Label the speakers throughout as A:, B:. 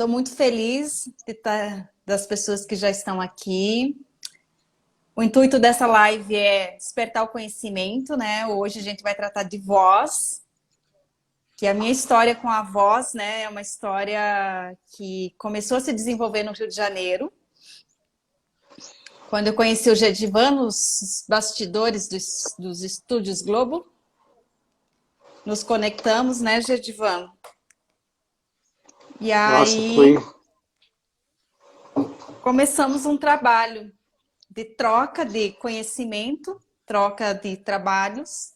A: Estou muito feliz das pessoas que já estão aqui. O intuito dessa live é despertar o conhecimento, né? Hoje a gente vai tratar de voz, que a minha história com a voz, né, é uma história que começou a se desenvolver no Rio de Janeiro. Quando eu conheci o Gedivan nos bastidores dos estúdios Globo, nos conectamos, né, Gedivan? E
B: Nossa, foi.
A: aí começamos um trabalho de troca de conhecimento, troca de trabalhos.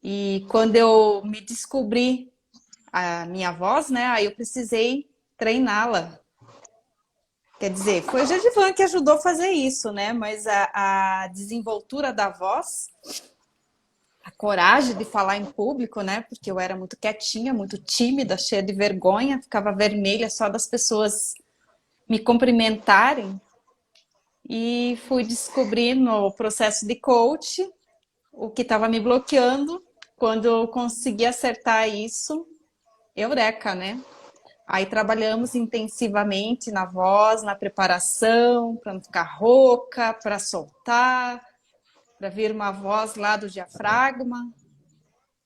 A: E quando eu me descobri a minha voz, né, aí eu precisei treiná-la. Quer dizer, foi o Gedivan que ajudou a fazer isso, né? Mas a desenvoltura da voz, a coragem de falar em público, né? Porque eu era muito quietinha, muito tímida, cheia de vergonha, ficava vermelha só das pessoas me cumprimentarem. E fui descobrir no processo de coach o que estava me bloqueando. Quando eu consegui acertar isso, eureka, né? Aí trabalhamos intensivamente na voz, na preparação, para não ficar rouca, para soltar, para vir uma voz lá do diafragma.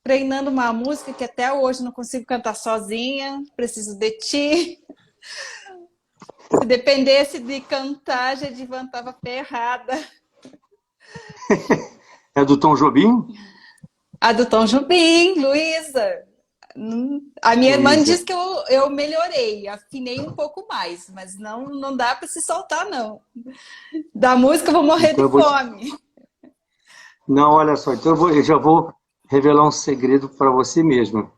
A: Treinando uma música que até hoje não consigo cantar sozinha, Preciso de Ti. Se dependesse de cantar, a Gedivan estava ferrada.
B: É do Tom Jobim?
A: A do Tom Jobim, Luísa. A minha irmã
B: Luísa.
A: diz que eu melhorei, afinei um pouco mais, mas não dá para se soltar, não. Da música eu vou morrer
B: Então
A: de
B: eu vou.
A: fome.
B: Não, olha só, então eu já vou revelar um segredo para você mesmo.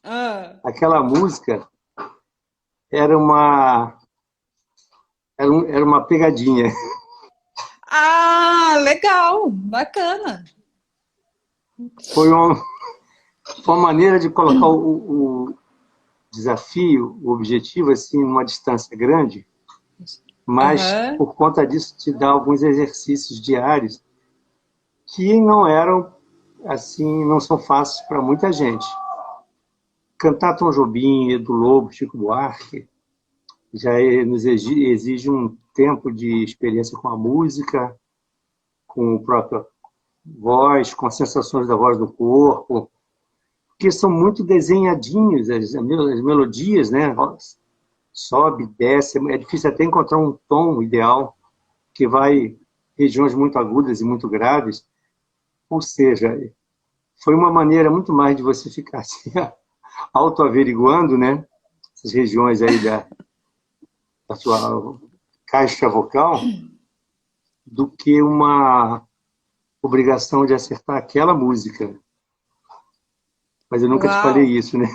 A: Ah,
B: Aquela música era uma pegadinha.
A: ah, legal, bacana.
B: Foi uma maneira de colocar o desafio, o objetivo, assim, numa distância grande, mas
A: Aham.
B: por conta disso te dá alguns exercícios diários que não eram, assim, não são fáceis para muita gente. Cantar Tom Jobim, Edu Lobo, Chico Buarque, nos exige um tempo de experiência com a música, com a própria voz, com as sensações da voz do corpo, que são muito desenhadinhos, as melodias, né? Sobe, desce, é difícil até encontrar um tom ideal que vai regiões muito agudas e muito graves, ou seja, foi uma maneira muito mais de você ficar assim, autoaveriguando, né? Essas regiões aí da sua caixa vocal, do que uma obrigação de acertar aquela música. Mas eu nunca te falei
A: Uau.
B: isso, né?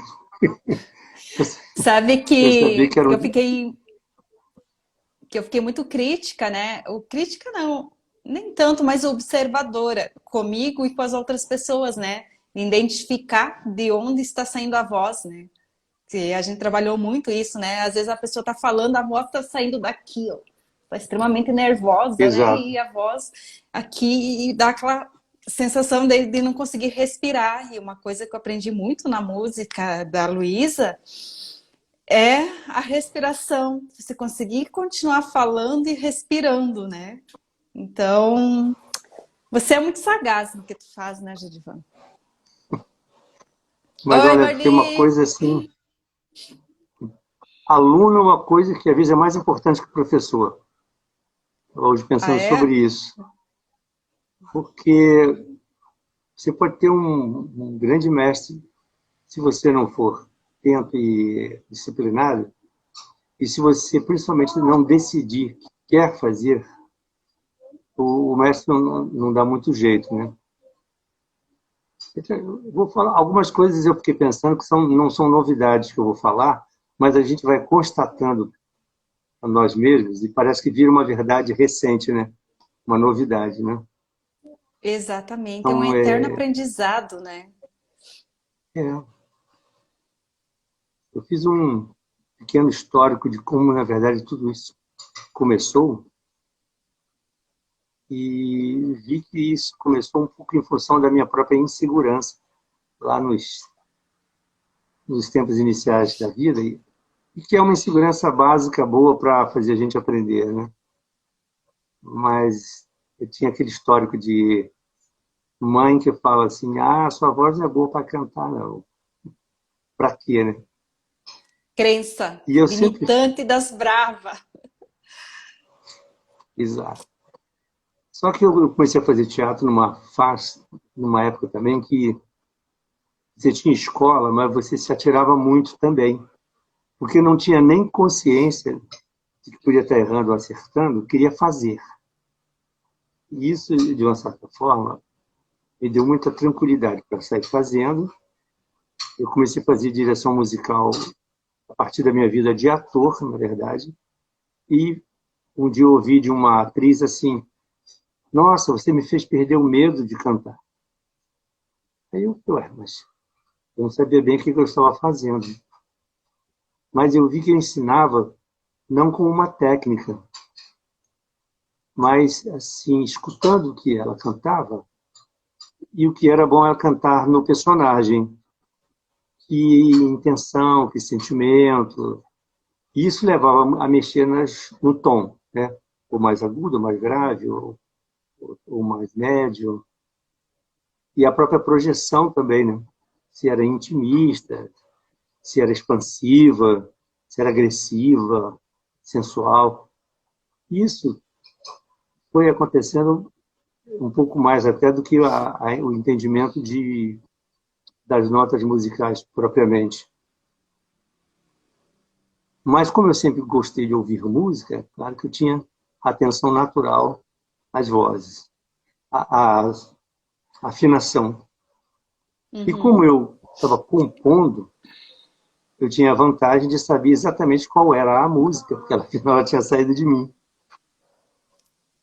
A: Sabe
B: Eu sabia que era
A: que eu fiquei muito crítica, né? Ou crítica não, nem tanto, mas observadora comigo e com as outras pessoas, né? Identificar de onde está saindo a voz, né? Que a gente trabalhou muito isso, né? Às vezes a pessoa está falando, a voz está saindo daqui, ó. Está extremamente nervosa, né?
B: exato.
A: E a voz aqui e dá aquela sensação de não conseguir respirar. E uma coisa que eu aprendi muito na música da Luísa é a respiração. Você conseguir continuar falando e respirando, né? Então, você é muito sagaz no que tu faz, né, Jadivan?
B: Mas
A: Oi,
B: olha, tem uma
A: Marli!
B: coisa assim, aluno é uma coisa que às vezes é mais importante que o professor. Hoje
A: Ah,
B: pensando sobre
A: é?
B: isso, porque você pode ter um grande mestre se você não for atento e disciplinado, e se você principalmente não decidir que quer fazer, o mestre não dá muito jeito, né? Eu vou falar algumas coisas, eu fiquei pensando que não são novidades que eu vou falar, mas a gente vai constatando a nós mesmos e parece que vira uma verdade recente, né? Uma novidade, né?
A: Exatamente, é um
B: Então,
A: eterno aprendizado, né?
B: é, eu fiz um pequeno histórico de como, na verdade, tudo isso começou e vi que isso começou um pouco em função da minha própria insegurança lá nos tempos iniciais da vida. e que é uma insegurança básica boa para fazer a gente aprender, né? Mas eu tinha aquele histórico de mãe que fala assim, ah, sua voz não é boa para cantar, não. Para quê, né?
A: Crença
B: E eu sempre...
A: limitante das bravas.
B: Exato. Só que eu comecei a fazer teatro numa época também que você tinha escola, mas você se atirava muito também, porque não tinha nem consciência de que podia estar errando ou acertando, queria fazer. E isso, de uma certa forma, me deu muita tranquilidade para sair fazendo. Eu comecei a fazer direção musical a partir da minha vida de ator, na verdade, e um dia eu ouvi de uma atriz assim, nossa, você me fez perder o medo de cantar. Aí eu, ué, mas eu não sabia bem o que eu estava fazendo. Mas eu vi que eu ensinava não com uma técnica, mas assim, escutando o que ela cantava, e o que era bom era cantar no personagem, que intenção, que sentimento. E isso levava a mexer no tom, né? Ou mais agudo, ou mais grave, ou mais médio. E a própria projeção também, né? Se era intimista, se era expansiva, se era agressiva, sensual. Isso foi acontecendo um pouco mais até do que o entendimento das notas musicais propriamente. Mas como eu sempre gostei de ouvir música, é claro que eu tinha atenção natural às vozes, à afinação. E como
A: Uhum.
B: eu estava compondo, eu tinha a vantagem de saber exatamente qual era a música, porque afinal ela tinha saído de mim.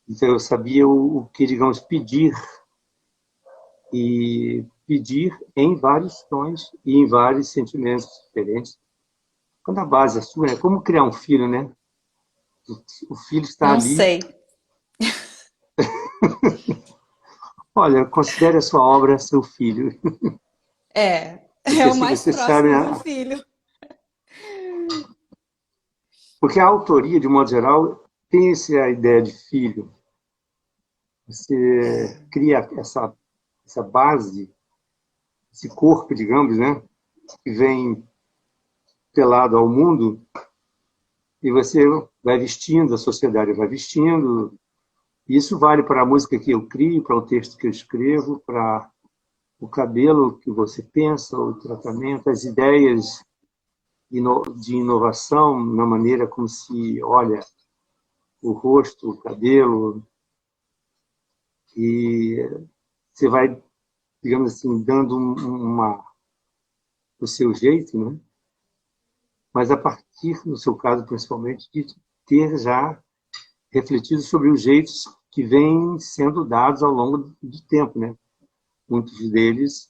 B: Então eu sabia o que, digamos, pedir, e pedir em vários tons e em vários sentimentos diferentes. Quando a base é sua, é como criar um filho, né? O filho está
A: Não
B: ali.
A: sei.
B: Olha, considere a sua obra seu filho,
A: É
B: porque
A: o
B: assim
A: mais
B: você sabe,
A: próximo de um
B: né?
A: filho.
B: Porque a autoria, de modo geral, tem essa ideia de filho. Você cria essa base, esse corpo, digamos, né? Que vem pelado ao mundo e você vai vestindo, a sociedade vai vestindo. Isso vale para a música que eu crio, para o texto que eu escrevo, para o cabelo que você pensa, o tratamento, as ideias de inovação na maneira como se olha o rosto, o cabelo, e você vai, digamos assim, dando o seu jeito, né? Mas a partir, no seu caso, principalmente, de ter já refletido sobre os jeitos que vêm sendo dados ao longo do tempo, né? Muitos deles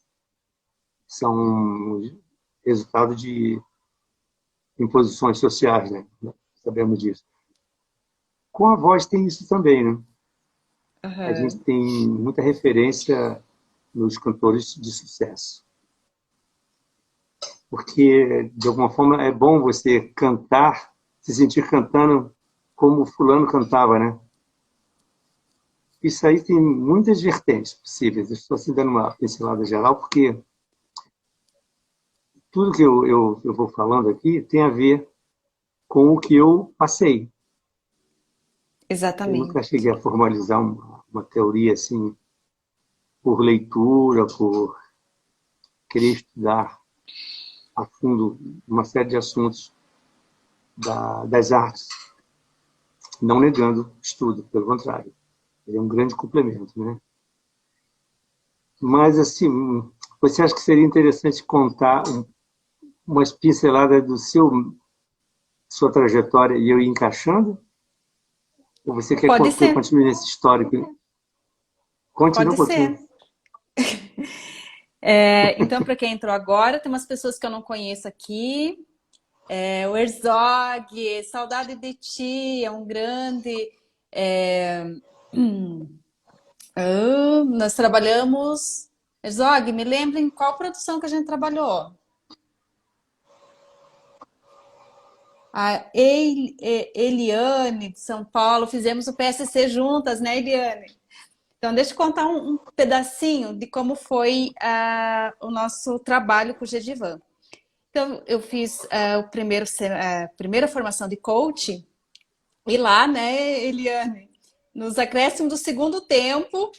B: são resultado de imposições sociais, né? Sabemos disso. Com a voz tem isso também, né? A gente
A: Aham.
B: tem muita referência nos cantores de sucesso. Porque, de alguma forma, é bom você cantar, se sentir cantando como fulano cantava, né? Isso aí tem muitas vertentes possíveis. Eu estou assim, dando uma pincelada geral, porque tudo que eu vou falando aqui tem a ver com o que eu passei. Eu nunca
A: Exatamente.
B: cheguei a formalizar uma teoria assim, por leitura, por querer estudar a fundo uma série de assuntos das artes, não negando estudo, pelo contrário. Ele é um grande complemento, né? Mas, assim, você acha que seria interessante contar umas pinceladas sua trajetória e eu ir encaixando? Ou você quer
A: Pode
B: que eu
A: ser,
B: continue nesse histórico? Conte um
A: pode
B: pouquinho.
A: ser. Então, para quem entrou agora, tem umas pessoas que eu não conheço aqui. O Herzog, Saudade de Ti, é um grande. é, Nós trabalhamos. Herzog, me lembra em qual produção que a gente trabalhou? A Eliane, de São Paulo, fizemos o PSC juntas, né, Eliane? Então, deixa eu contar um pedacinho de como foi o nosso trabalho com o Gedivan. Então, eu fiz a primeira formação de coach, e lá, né, Eliane, nos acréscimos do segundo tempo,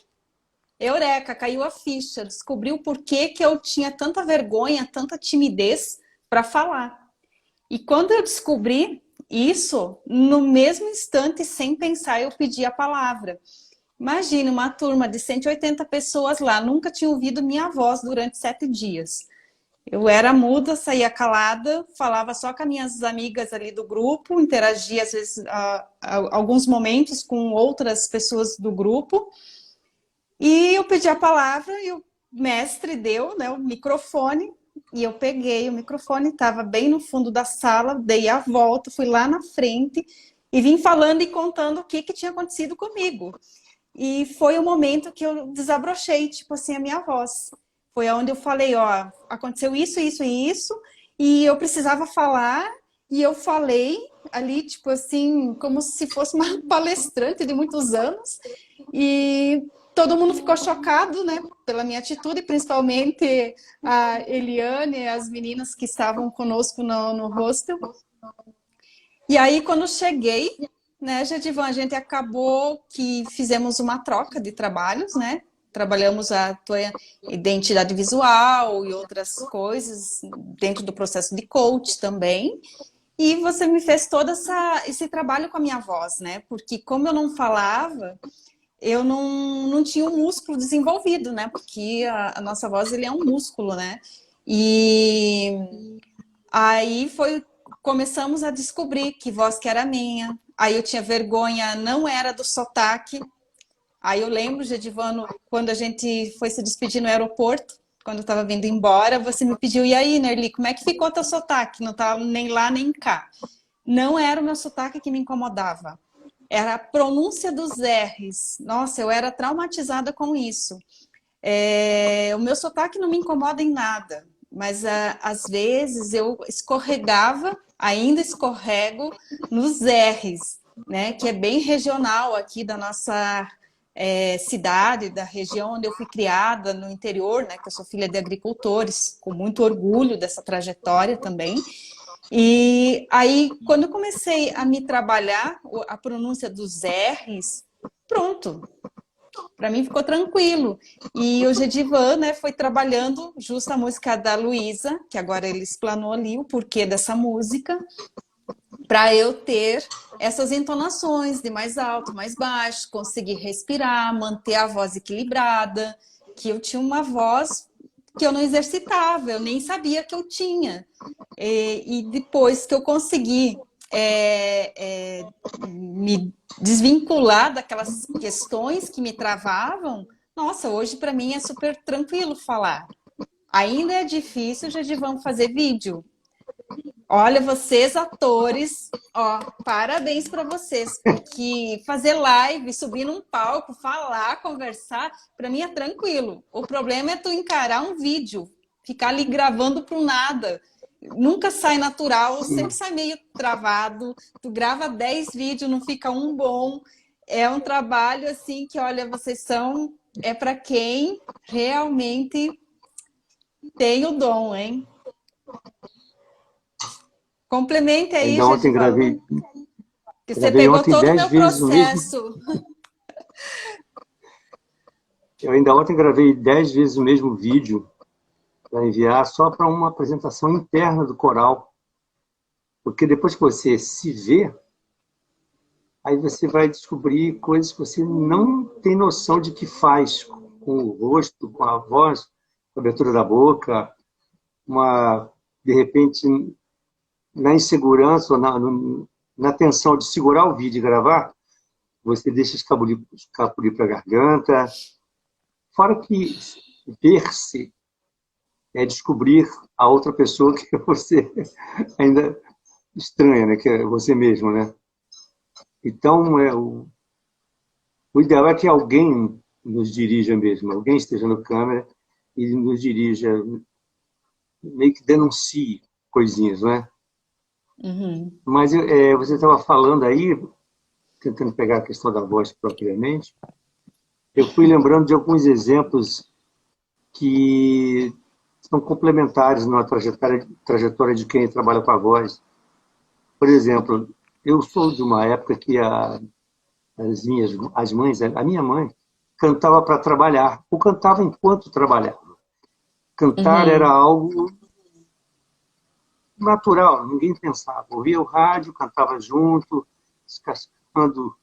A: eureka, caiu a ficha, descobri o porquê que eu tinha tanta vergonha, tanta timidez para falar. E quando eu descobri isso, no mesmo instante, sem pensar, eu pedi a palavra. Imagina, uma turma de 180 pessoas lá, nunca tinha ouvido minha voz durante 7 dias. Eu era muda, saía calada, falava só com as minhas amigas ali do grupo, interagia às vezes alguns momentos com outras pessoas do grupo. E eu pedi a palavra e o mestre deu, né, o microfone, e eu peguei o microfone, estava bem no fundo da sala, dei a volta, fui lá na frente e vim falando e contando o que tinha acontecido comigo. E foi o momento que eu desabrochei, tipo assim, a minha voz. Foi onde eu falei, ó, aconteceu isso, isso e isso, e eu precisava falar, e eu falei ali, tipo assim, como se fosse uma palestrante de muitos anos, e todo mundo ficou chocado, né, pela minha atitude, principalmente a Eliane, as meninas que estavam conosco no hostel. E aí, quando cheguei, né, Gedivan, a gente acabou que fizemos uma troca de trabalhos, né? Trabalhamos a tua identidade visual e outras coisas dentro do processo de coach também. E você me fez todo esse trabalho com a minha voz, né? Porque como eu não falava, eu não tinha um músculo desenvolvido, né? Porque a nossa voz, ele é um músculo, né? E aí começamos a descobrir que voz que era minha. Aí eu tinha vergonha, não era do sotaque. Aí eu lembro, Gedivano, quando a gente foi se despedir no aeroporto, quando eu estava vindo embora, você me pediu, e aí, Nerli, como é que ficou teu sotaque? Não estava nem lá, nem cá. Não era o meu sotaque que me incomodava. Era a pronúncia dos R's. Nossa, eu era traumatizada com isso. O meu sotaque não me incomoda em nada, mas às vezes eu escorregava, ainda escorrego nos R's, né? Que é bem regional aqui da nossa cidade, da região onde eu fui criada, no interior, né? Que eu sou filha de agricultores, com muito orgulho dessa trajetória também. E aí, quando eu comecei a me trabalhar a pronúncia dos R's, pronto, para mim ficou tranquilo. E o Gedivan, né, foi trabalhando justo a música da Luísa, que agora ele explanou ali o porquê dessa música, para eu ter essas entonações de mais alto, mais baixo, conseguir respirar, manter a voz equilibrada, que eu tinha uma voz que eu não exercitava, eu nem sabia que eu tinha. E depois que eu consegui me desvincular daquelas questões que me travavam, nossa, hoje para mim é super tranquilo falar. Ainda é difícil, já de vamos fazer vídeo. Olha, vocês atores, ó, parabéns para vocês, porque fazer live, subir num palco, falar, conversar, para mim é tranquilo. O problema é tu encarar um vídeo, ficar ali gravando pro nada. Nunca sai natural, sempre sai meio travado. Tu grava 10 vídeos, não fica um bom. É um trabalho assim que, olha, vocês são para quem realmente tem o dom, hein? Complemente aí,
B: Ainda ontem
A: Gedivan. Que você
B: gravei
A: pegou
B: ontem
A: todo o
B: 10
A: meu
B: vezes o mesmo.
A: processo.
B: Eu ainda ontem gravei 10 vezes o mesmo vídeo para enviar só para uma apresentação interna do coral. Porque depois que você se vê, aí você vai descobrir coisas que você não tem noção de que faz com o rosto, com a voz, com a abertura da boca, de repente, na insegurança ou na tensão de segurar o vídeo e gravar, você deixa escapulir para a garganta. Fora que ver-se é descobrir a outra pessoa que você ainda estranha, né? Que é você mesmo, né? Então, o ideal é que alguém nos dirija mesmo, alguém esteja no câmera e nos dirija, meio que denuncie coisinhas, não é?
A: Uhum.
B: Mas você estava falando aí, tentando pegar a questão da voz propriamente, eu fui lembrando de alguns exemplos que são complementares na trajetória de quem trabalha com a voz. Por exemplo, eu sou de uma época que as mães, a minha mãe, cantava para trabalhar, ou cantava enquanto trabalhava. Cantar era
A: Uhum.
B: algo natural, ninguém pensava. Ouvia o rádio, cantava junto, descascando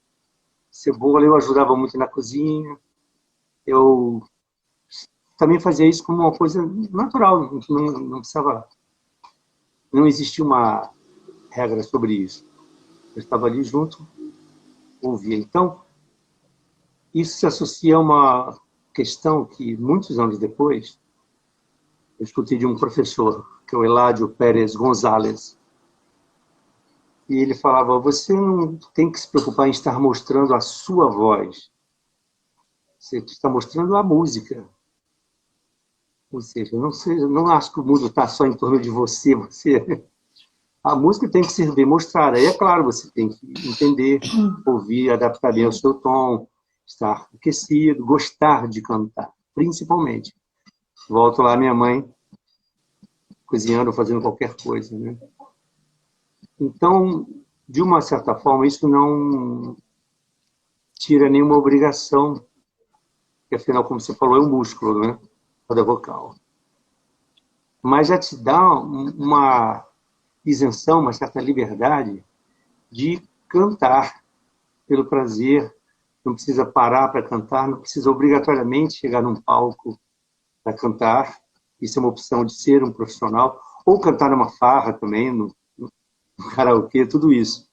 B: cebola, eu ajudava muito na cozinha. Eu também fazia isso como uma coisa natural, não precisava, não existia uma regra sobre isso. Eu estava ali junto, ouvia. Então, isso se associa a uma questão que, muitos anos depois, eu escutei de um professor, que é o Eládio Pérez Gonzalez, e ele falava, você não tem que se preocupar em estar mostrando a sua voz, você está mostrando a música. Ou seja, não acho que o mundo está só em torno de você. A música tem que ser bem mostrada. Aí, é claro, você tem que entender, ouvir, adaptar bem ao seu tom, estar aquecido, gostar de cantar, principalmente. Volto lá, minha mãe, cozinhando, fazendo qualquer coisa, né? Então, de uma certa forma, isso não tira nenhuma obrigação, que afinal, como você falou, é um músculo, né? Cada vocal. Mas já te dá uma isenção, uma certa liberdade de cantar pelo prazer, não precisa parar para cantar, não precisa obrigatoriamente chegar num palco para cantar, isso é uma opção de ser um profissional, ou cantar numa farra também, no karaokê, tudo isso.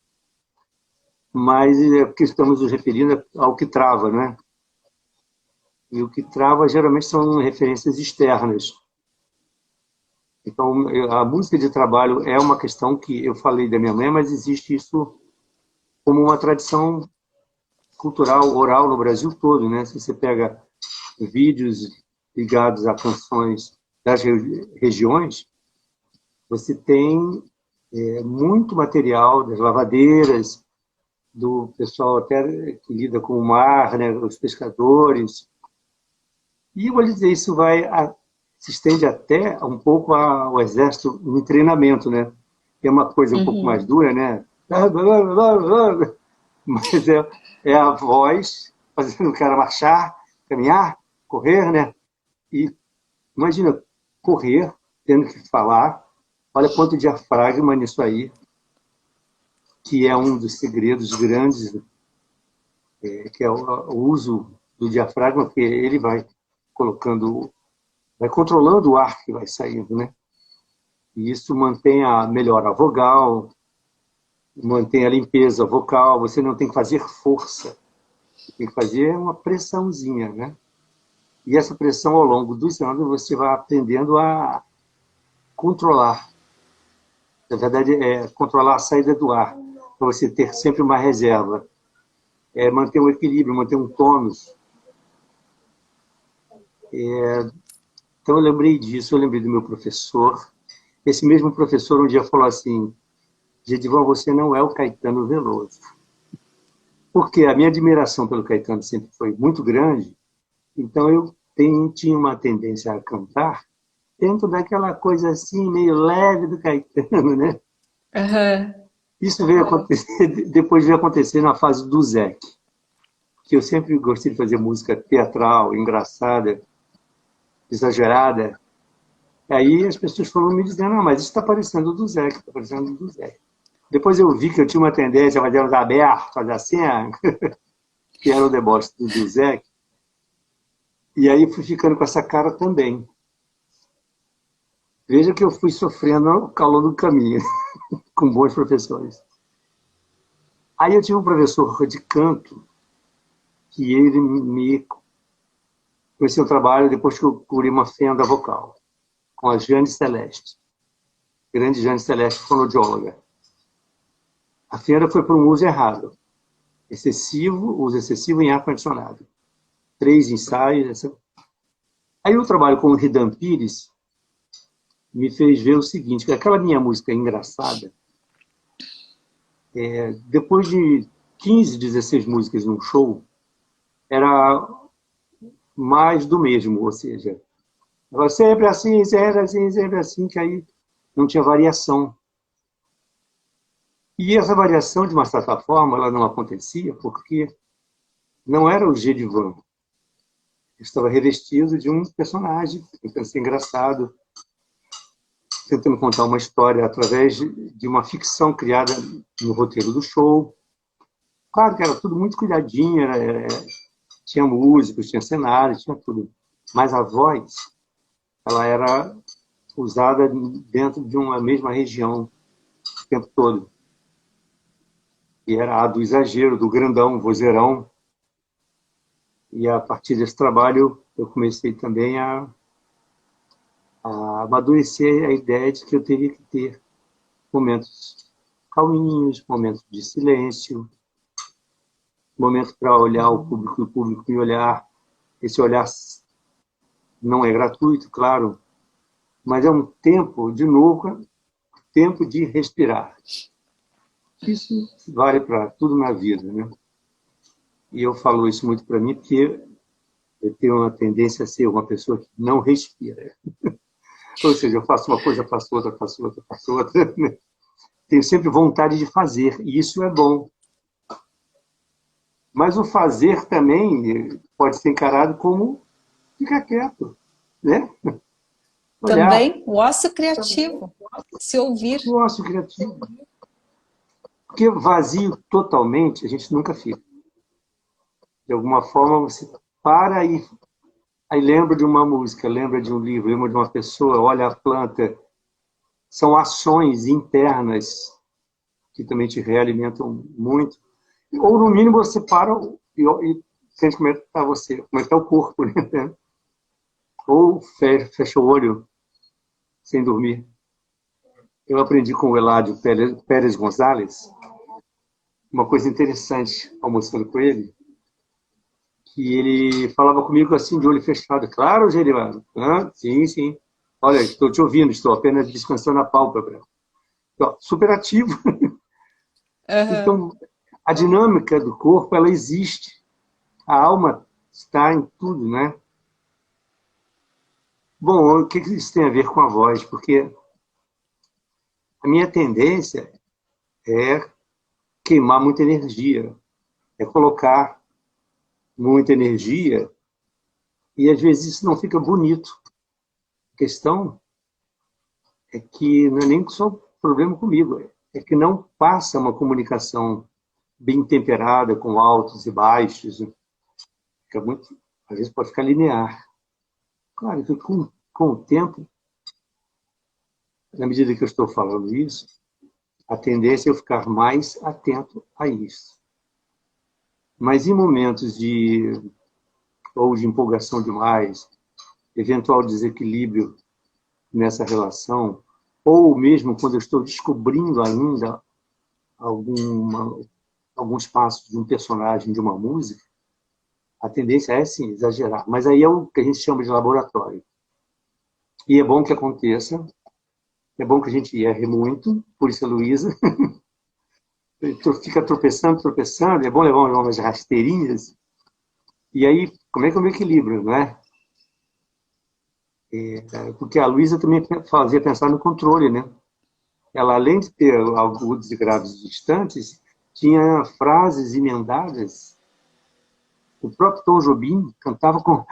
B: Mas é porque estamos nos referindo ao que trava, né? E o que trava geralmente são referências externas. Então, a música de trabalho é uma questão que eu falei da minha mãe, mas existe isso como uma tradição cultural, oral no Brasil todo, né? Se você pega vídeos ligados a canções das regiões, você tem muito material das lavadeiras, do pessoal até que lida com o mar, né? Os pescadores. E eu vou dizer, isso se estende até um pouco ao exército em treinamento, né? É uma coisa um pouco mais
A: Uhum.
B: dura, né? Mas é a voz fazendo o cara marchar, caminhar, correr, né? E imagina, correr, tendo que falar. Olha quanto diafragma nisso aí, que é um dos segredos grandes, que é o uso do diafragma, porque ele vai controlando o ar que vai saindo, né? E isso melhora a vogal, mantém a limpeza vocal, você não tem que fazer força, tem que fazer uma pressãozinha, né? E essa pressão, ao longo dos anos, você vai aprendendo a controlar. Na verdade, é controlar a saída do ar, para você ter sempre uma reserva. É manter um equilíbrio, manter um tônus. Então, eu lembrei disso, eu lembrei do meu professor. Esse mesmo professor um dia falou assim, Gedivan, você não é o Caetano Veloso. Porque a minha admiração pelo Caetano sempre foi muito grande, então eu tinha uma tendência a cantar dentro daquela coisa assim, meio leve do Caetano, né?
A: Aham.
B: Isso veio acontecer, depois veio acontecer na fase do Zec, que eu sempre gostei de fazer música teatral, engraçada, exagerada. Aí as pessoas foram me dizendo, não, mas isso está parecendo do Zec, está parecendo do Zec. Depois eu vi que eu tinha uma tendência a fazer os abertos, fazer assim, que era o deboche do Zec, e aí fui ficando com essa cara também. Veja que eu fui sofrendo ao calor do caminho, com bons professores. Aí eu tive um professor de canto, que ele me conheceu o trabalho depois que eu cobri uma fenda vocal, com a Jane Celeste, grande Jane Celeste, fonoaudióloga. A fenda foi por um uso errado, uso excessivo em ar-condicionado. 3 ensaios. Aí o trabalho com o Ridan Pires me fez ver o seguinte, que aquela minha música engraçada, Depois de 15, 16 músicas num show, era mais do mesmo, ou seja, era sempre assim, que aí não tinha variação. E essa variação, de uma certa forma, ela não acontecia porque não era o Gedivan. Estava revestido de um personagem, tentando ser engraçado, tentando contar uma história através de uma ficção criada no roteiro do show. Claro que era tudo muito cuidadinho, tinha músicos, tinha cenário, tinha tudo. Mas a voz, ela era usada dentro de uma mesma região o tempo todo. E era a do exagero, do grandão, vozeirão. E a partir desse trabalho, eu comecei também a amadurecer a ideia de que eu teria que ter momentos calminhos, momentos de silêncio, momentos para olhar o público e o público me olhar. Esse olhar não é gratuito, claro, mas é um tempo, de novo, tempo de respirar. Isso vale para tudo na vida, né? E eu falo isso muito para mim porque eu tenho uma tendência a ser uma pessoa que não respira. Ou seja, eu faço uma coisa, faço outra, faço outra, faço outra. Né? Tenho sempre vontade de fazer, e isso é bom. Mas o fazer também pode ser encarado como ficar quieto, né? Olhar.
A: Também o ócio criativo, se ouvir.
B: O ócio criativo. Porque vazio totalmente a gente nunca fica. De alguma forma você para e aí lembra de uma música, lembra de um livro, lembra de uma pessoa, olha a planta. São ações internas que também te realimentam muito. Ou, no mínimo, você para e sente como é que está você, como é que está o corpo. Né? Ou fecha o olho sem dormir. Eu aprendi com o Eládio Pérez Gonzalez uma coisa interessante, almoçando com ele, que ele falava comigo assim, de olho fechado. Claro, Gerivado. Sim, sim. Olha, estou te ouvindo, estou apenas descansando a pálpebra. Super ativo.
A: Uhum.
B: Então, a dinâmica do corpo, ela existe. A alma está em tudo, né? Bom, o que isso tem a ver com a voz? Porque a minha tendência é queimar muita energia, é colocar muita energia e às vezes isso não fica bonito. A questão é que não é nem só problema comigo, é que não passa uma comunicação bem temperada, com altos e baixos. Fica muito, às vezes pode ficar linear. Claro que com o tempo, na medida que eu estou falando isso, a tendência é eu ficar mais atento a isso. Mas em momentos ou de empolgação demais, eventual desequilíbrio nessa relação, ou mesmo quando eu estou descobrindo ainda alguns passos de um personagem, de uma música, a tendência é, sim, exagerar. Mas aí é o que a gente chama de laboratório. E é bom que aconteça, é bom que a gente erre muito, por isso a Luísa fica tropeçando, tropeçando, é bom levar umas rasteirinhas. E aí, como é que eu me equilibro, não é? Porque a Luísa também fazia pensar no controle, né? Ela, além de ter agudos e graves distantes, tinha frases emendadas. O próprio Tom Jobim cantava com...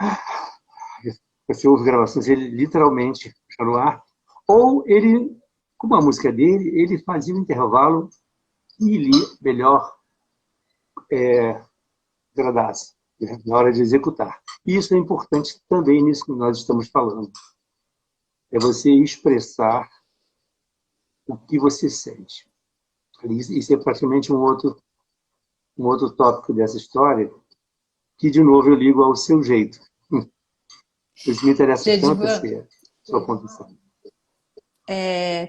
B: Você ouve gravações, ele literalmente puxa no ar. Ou ele, como a música dele, ele fazia um intervalo e lia melhor agradasse, né? Na hora de executar. E isso é importante também nisso que nós estamos falando. É você expressar o que você sente. Isso é praticamente um outro tópico dessa história, que, de novo, eu ligo ao seu jeito. Isso me interessa tanto,
A: Gedivan,
B: essa sua condição.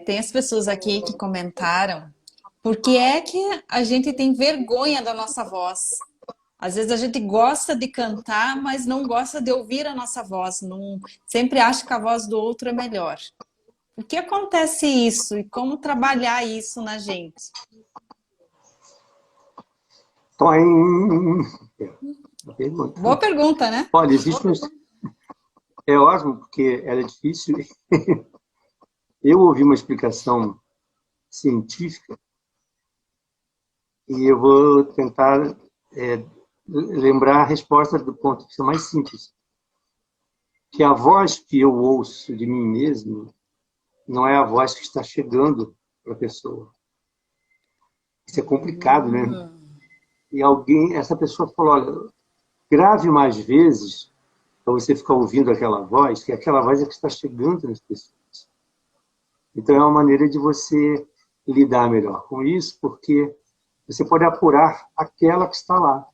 A: tem as pessoas aqui que comentaram por que é que a gente tem vergonha da nossa voz. Às vezes a gente gosta de cantar, mas não gosta de ouvir a nossa voz. Não, sempre acha que a voz do outro é melhor. Por que acontece isso e como trabalhar isso na gente?
B: Toim. É, pergunta.
A: Boa pergunta, né?
B: Olha, existe um... É ótimo, porque ela é difícil. Eu ouvi uma explicação científica e eu vou tentar lembrar a resposta do ponto de vista mais simples. Que a voz que eu ouço de mim mesmo não é a voz que está chegando para a pessoa. Isso é complicado, né? E essa pessoa falou, olha, grave mais vezes para você ficar ouvindo aquela voz, que aquela voz é que está chegando nas pessoas. Então é uma maneira de você lidar melhor com isso, porque você pode apurar aquela que está lá.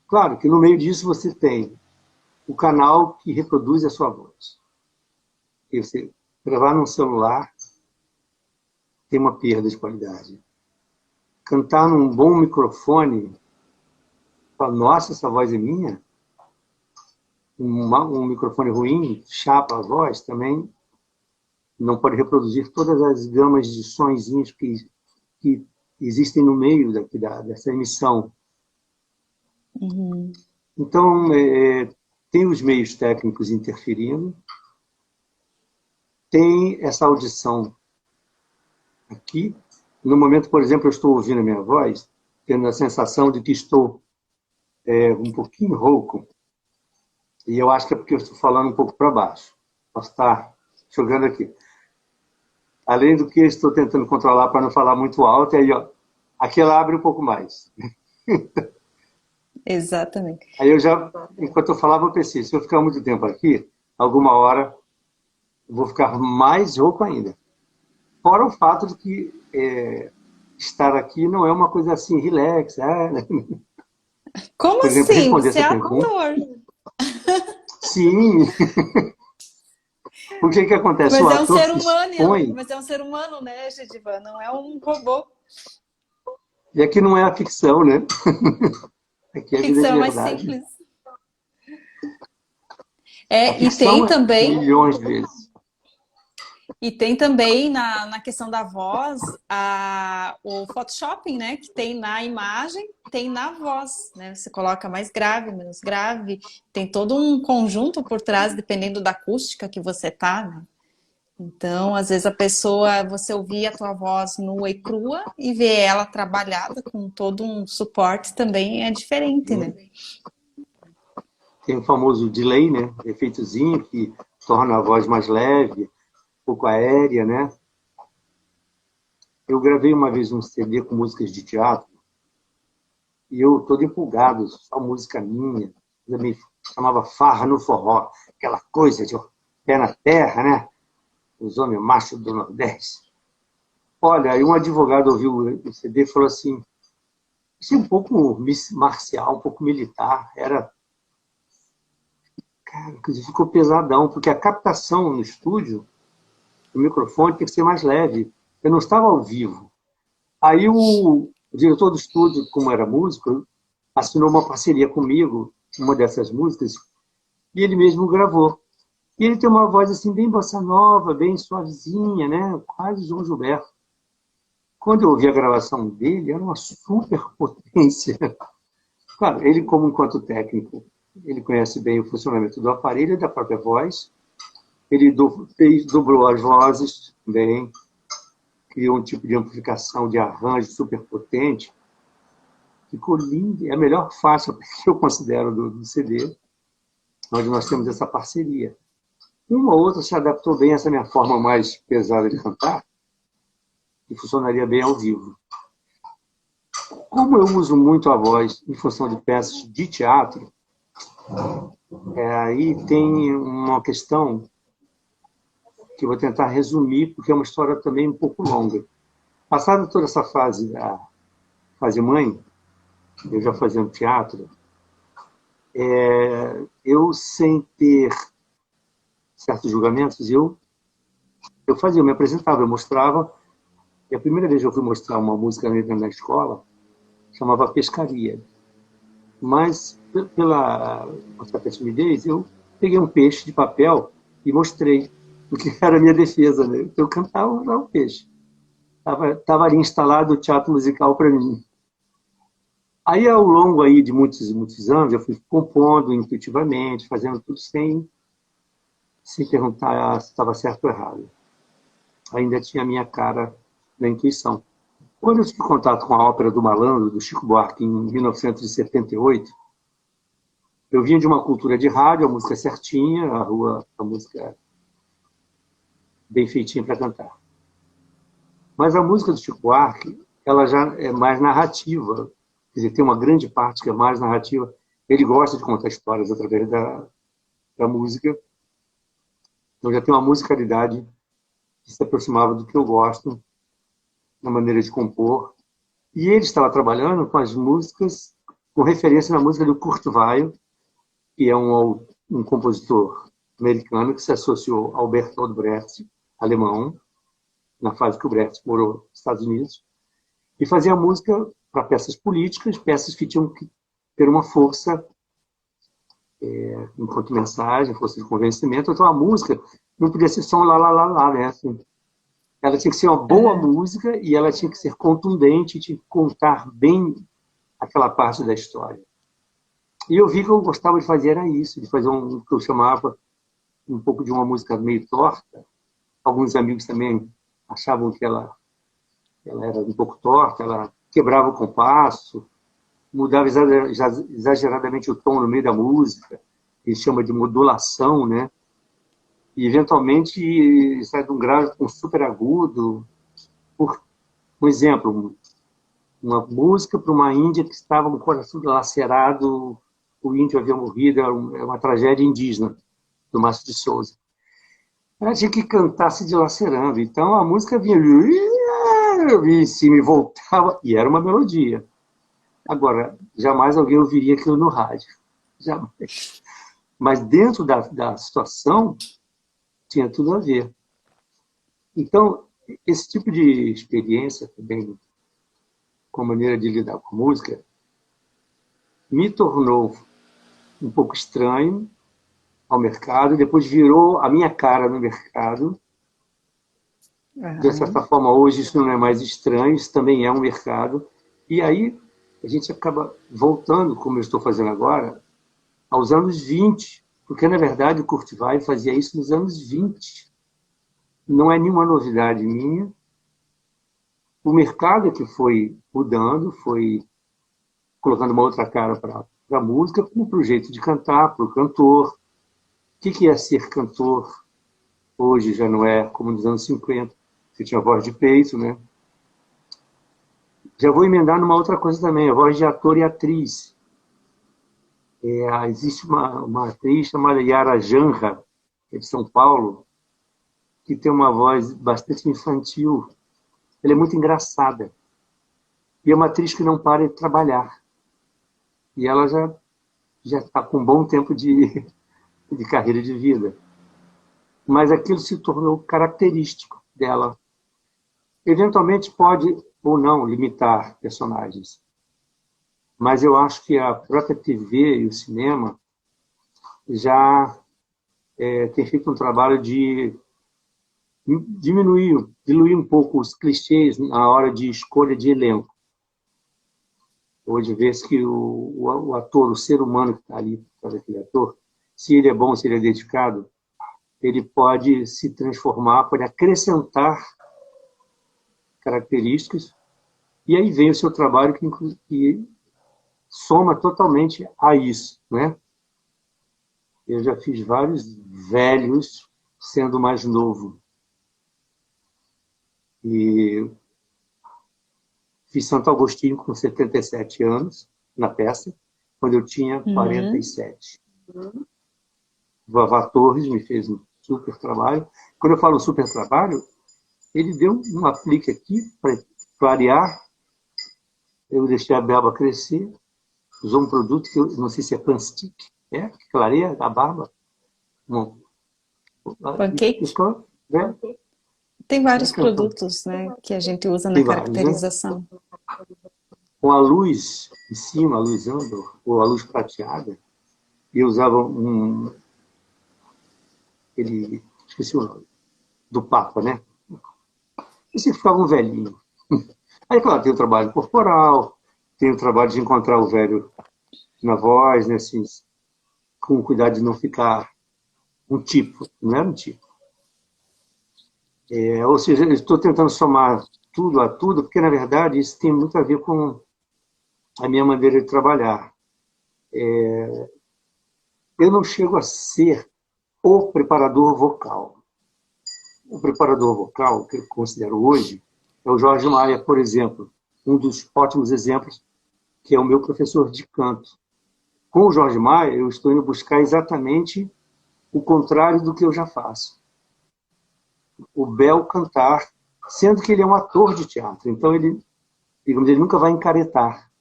B: Claro que no meio disso você tem o canal que reproduz a sua voz. E você gravar num celular tem uma perda de qualidade. Cantar num bom microfone, fala, nossa, essa voz é minha? Um microfone ruim, chapa a voz, também não pode reproduzir todas as gamas de sonzinhos que existem no meio dessa emissão.
A: Uhum.
B: Então, tem os meios técnicos interferindo, tem essa audição aqui. No momento, por exemplo, eu estou ouvindo a minha voz, tendo a sensação de que estou um pouquinho rouco, e eu acho que é porque eu estou falando um pouco para baixo. Posso estar jogando aqui. Além do que eu estou tentando controlar para não falar muito alto, e aí, ó, aqui ela abre um pouco mais.
A: Exatamente.
B: Aí eu já, enquanto eu falava, eu pensei, se eu ficar muito tempo aqui, alguma hora eu vou ficar mais rouco ainda. Fora o fato de que estar aqui não é uma coisa assim, relax. Né?
A: Como
B: Por exemplo,
A: assim?
B: responder
A: Você é
B: essa pergunta.
A: ator.
B: Sim. O que acontece?
A: Mas
B: O
A: é um
B: ator
A: ser
B: se
A: humano,
B: expõe,
A: mas é um ser humano, né, Gedivan? Não é um robô.
B: e aqui não é a ficção, né? Aqui é a vida de
A: Ficção é mais
B: verdade.
A: simples.
B: A
A: E tem
B: ficção é
A: também,
B: milhões de vezes.
A: na questão da voz, o Photoshopping, né? Que tem na imagem, tem na voz, né? Você coloca mais grave, menos grave, tem todo um conjunto por trás, dependendo da acústica que você tá, né? Então, às vezes você ouvir a tua voz nua e crua e ver ela trabalhada com todo um suporte também é diferente, né?
B: Tem o famoso delay, né? Efeitozinho que torna a voz mais leve, um pouco aérea, né? Eu gravei uma vez um CD com músicas de teatro e eu todo empolgado, só música minha. Eu me chamava Farra no Forró, aquela coisa de pé na terra, né? Os homens machos do Nordeste. Olha, aí um advogado ouviu o CD e falou assim, isso é um pouco marcial, um pouco militar. Cara, ficou pesadão, porque a captação no estúdio, o microfone tem que ser mais leve. Eu não estava ao vivo. Aí o diretor do estúdio, como era músico, assinou uma parceria comigo, uma dessas músicas, e ele mesmo gravou. E ele tem uma voz assim bem bossa nova, bem suavezinha, né? Quase João Gilberto. Quando eu ouvi a gravação dele, era uma super potência. Claro, ele como enquanto técnico, ele conhece bem o funcionamento do aparelho e da própria voz. Ele dobrou as vozes bem, criou um tipo de amplificação de arranjo super potente. Ficou lindo. É a melhor faixa que eu considero do CD, onde nós temos essa parceria. Uma ou outra se adaptou bem a essa minha forma mais pesada de cantar, e funcionaria bem ao vivo. Como eu uso muito a voz em função de peças de teatro, aí tem uma questão que eu vou tentar resumir, porque é uma história também um pouco longa. Passada toda essa fase da fase mãe, eu já fazendo teatro, eu sem ter certos julgamentos, eu fazia, eu me apresentava, eu mostrava, e a primeira vez que eu fui mostrar uma música na escola, chamava Pescaria. Mas, pela certa timidez, eu peguei um peixe de papel e mostrei, porque era a minha defesa, né? Eu cantava lá o peixe. Estava ali instalado o teatro musical para mim. Aí, ao longo aí de muitos e muitos anos, eu fui compondo intuitivamente, fazendo tudo sem perguntar se estava certo ou errado. Ainda tinha a minha cara da intuição. Quando eu tive contato com a Ópera do Malandro, do Chico Buarque, em 1978, eu vinha de uma cultura de rádio, a música certinha, a música bem feitinha para cantar. Mas a música do Chico Buarque, ela já é mais narrativa. Quer dizer, tem uma grande parte que é mais narrativa. Ele gosta de contar histórias através da música. Então já tem uma musicalidade que se aproximava do que eu gosto, na maneira de compor. E ele estava trabalhando com as músicas, com referência na música do Kurt Weill, que é um compositor americano que se associou ao Bertolt Brecht, alemão, na fase que o Brecht morou nos Estados Unidos, e fazia música para peças políticas, peças que tinham que ter uma força enquanto mensagem, força de convencimento. Então a música não podia ser só um lá, lá, lá, lá, né? Assim, ela tinha que ser uma boa música e ela tinha que ser contundente, tinha que contar bem aquela parte da história. E eu vi que eu gostava de fazer era isso, de fazer o que eu chamava um pouco de uma música meio torta. Alguns amigos também achavam que ela era um pouco torta, ela quebrava o compasso, mudava exageradamente o tom no meio da música, eles chamam de modulação, né? E, eventualmente, sai de um grave com um super agudo. Por um exemplo, uma música para uma índia que estava com o coração lacerado, o índio havia morrido, é uma tragédia indígena, do Márcio de Souza. Ela tinha que cantar se dilacerando, então a música vinha em cima e voltava, e era uma melodia. Agora, jamais alguém ouviria aquilo no rádio. Jamais. Mas dentro da situação, tinha tudo a ver. Então, esse tipo de experiência também, com a maneira de lidar com a música, me tornou um pouco estranho ao mercado, depois virou a minha cara no mercado. De certa forma, hoje isso não é mais estranho, isso também é um mercado. E aí a gente acaba voltando, como eu estou fazendo agora, aos anos 20, porque, na verdade, o Kurt Weill fazia isso nos anos 20. Não é nenhuma novidade minha. O mercado é que foi mudando, foi colocando uma outra cara para a música, para o jeito de cantar, para o cantor. O que é ser cantor? Hoje já não é como nos anos 50, que tinha voz de peito, né? Já vou emendar numa outra coisa também, a voz de ator e atriz. Existe uma atriz chamada Yara Janra, que é de São Paulo, que tem uma voz bastante infantil. Ela é muito engraçada. E é uma atriz que não para de trabalhar. E ela já está com um bom tempo de carreira de vida. Mas aquilo se tornou característico dela. Eventualmente pode ou não limitar personagens. Mas eu acho que a própria TV e o cinema já tem feito um trabalho de diluir um pouco os clichês na hora de escolha de elenco. Hoje vê-se que o ator, o ser humano que está ali, aquele ator, se ele é bom, se ele é dedicado, ele pode se transformar, pode acrescentar características, e aí vem o seu trabalho que soma totalmente a isso, né? Eu já fiz vários velhos sendo mais novo. E fiz Santo Agostinho com 77 anos, na peça, quando eu tinha 47. O Vavá Torres me fez um super trabalho. Quando eu falo super trabalho, ele deu um aplique aqui para clarear. Eu deixei a belba crescer. Usou um produto que eu não sei se é Panstic, que clareia a barba.
A: Pancake? Tem vários produtos, né, que a gente usa na caracterização.
B: Com a luz em cima, a luz âmbar, ou a luz prateada, eu usava esqueci o nome, do Papa, né? E você ficava um velhinho. Aí, claro, tem o trabalho corporal, tenho o trabalho de encontrar o velho na voz, né, assim, com cuidado de não ficar um tipo, não era um tipo. Ou seja, eu estou tentando somar tudo a tudo, porque, na verdade, isso tem muito a ver com a minha maneira de trabalhar. Eu não chego a ser o preparador vocal. O preparador vocal, que eu considero hoje, é o Jorge Maia, por exemplo, um dos ótimos exemplos, que é o meu professor de canto. Com o Jorge Maia, eu estou indo buscar exatamente o contrário do que eu já faço. O bel cantar, sendo que ele é um ator de teatro, então ele, digamos, ele nunca vai encaretar.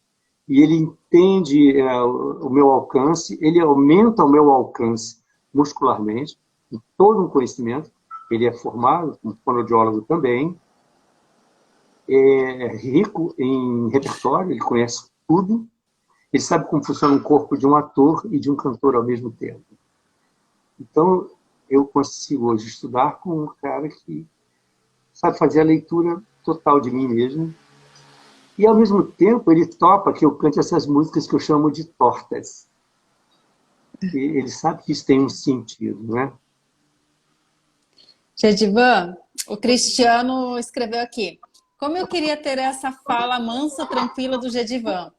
B: E ele entende o meu alcance, ele aumenta o meu alcance muscularmente, em todo um conhecimento. Ele é formado como fonoaudiólogo também, é rico em repertório, ele conhece tudo, ele sabe como funciona um corpo de um ator e de um cantor ao mesmo tempo. Então, eu consigo hoje estudar com um cara que sabe fazer a leitura total de mim mesmo, e, ao mesmo tempo, ele topa que eu cante essas músicas que eu chamo de tortas. E ele sabe que isso tem um sentido, não é?
A: Gedivan, o Cristiano escreveu aqui. Como eu queria ter essa fala mansa, tranquila do Gedivan.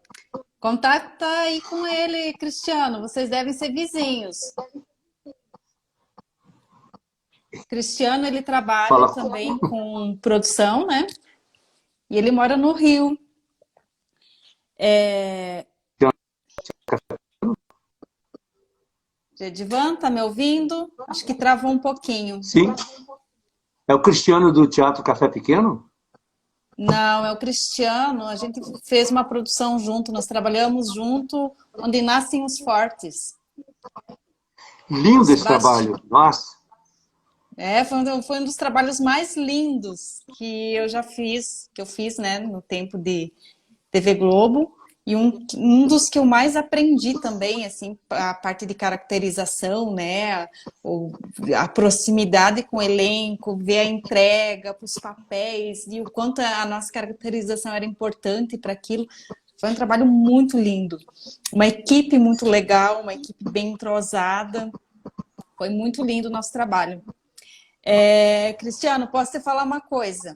A: Contacta aí com ele, Cristiano. Vocês devem ser vizinhos. Cristiano, ele trabalha
B: Fala.
A: também com produção, né? E ele mora no Rio. Gedivan, tá me ouvindo? Acho que travou um pouquinho.
B: Sim. É o Cristiano do Teatro Café Pequeno?
A: Não, é o Cristiano. A gente fez uma produção junto, nós trabalhamos junto, onde nascem os fortes.
B: Lindo
A: Os
B: esse trabalho. Nossa.
A: foi um dos trabalhos mais lindos que eu já fiz, que eu fiz, né, no tempo de TV Globo. E um dos que eu mais aprendi também, assim, a parte de caracterização, né, a proximidade com o elenco, ver a entrega para os papéis e o quanto a nossa caracterização era importante para aquilo. Foi um trabalho muito lindo. Uma equipe muito legal, uma equipe bem entrosada. Foi muito lindo o nosso trabalho. Cristiano, posso te falar uma coisa?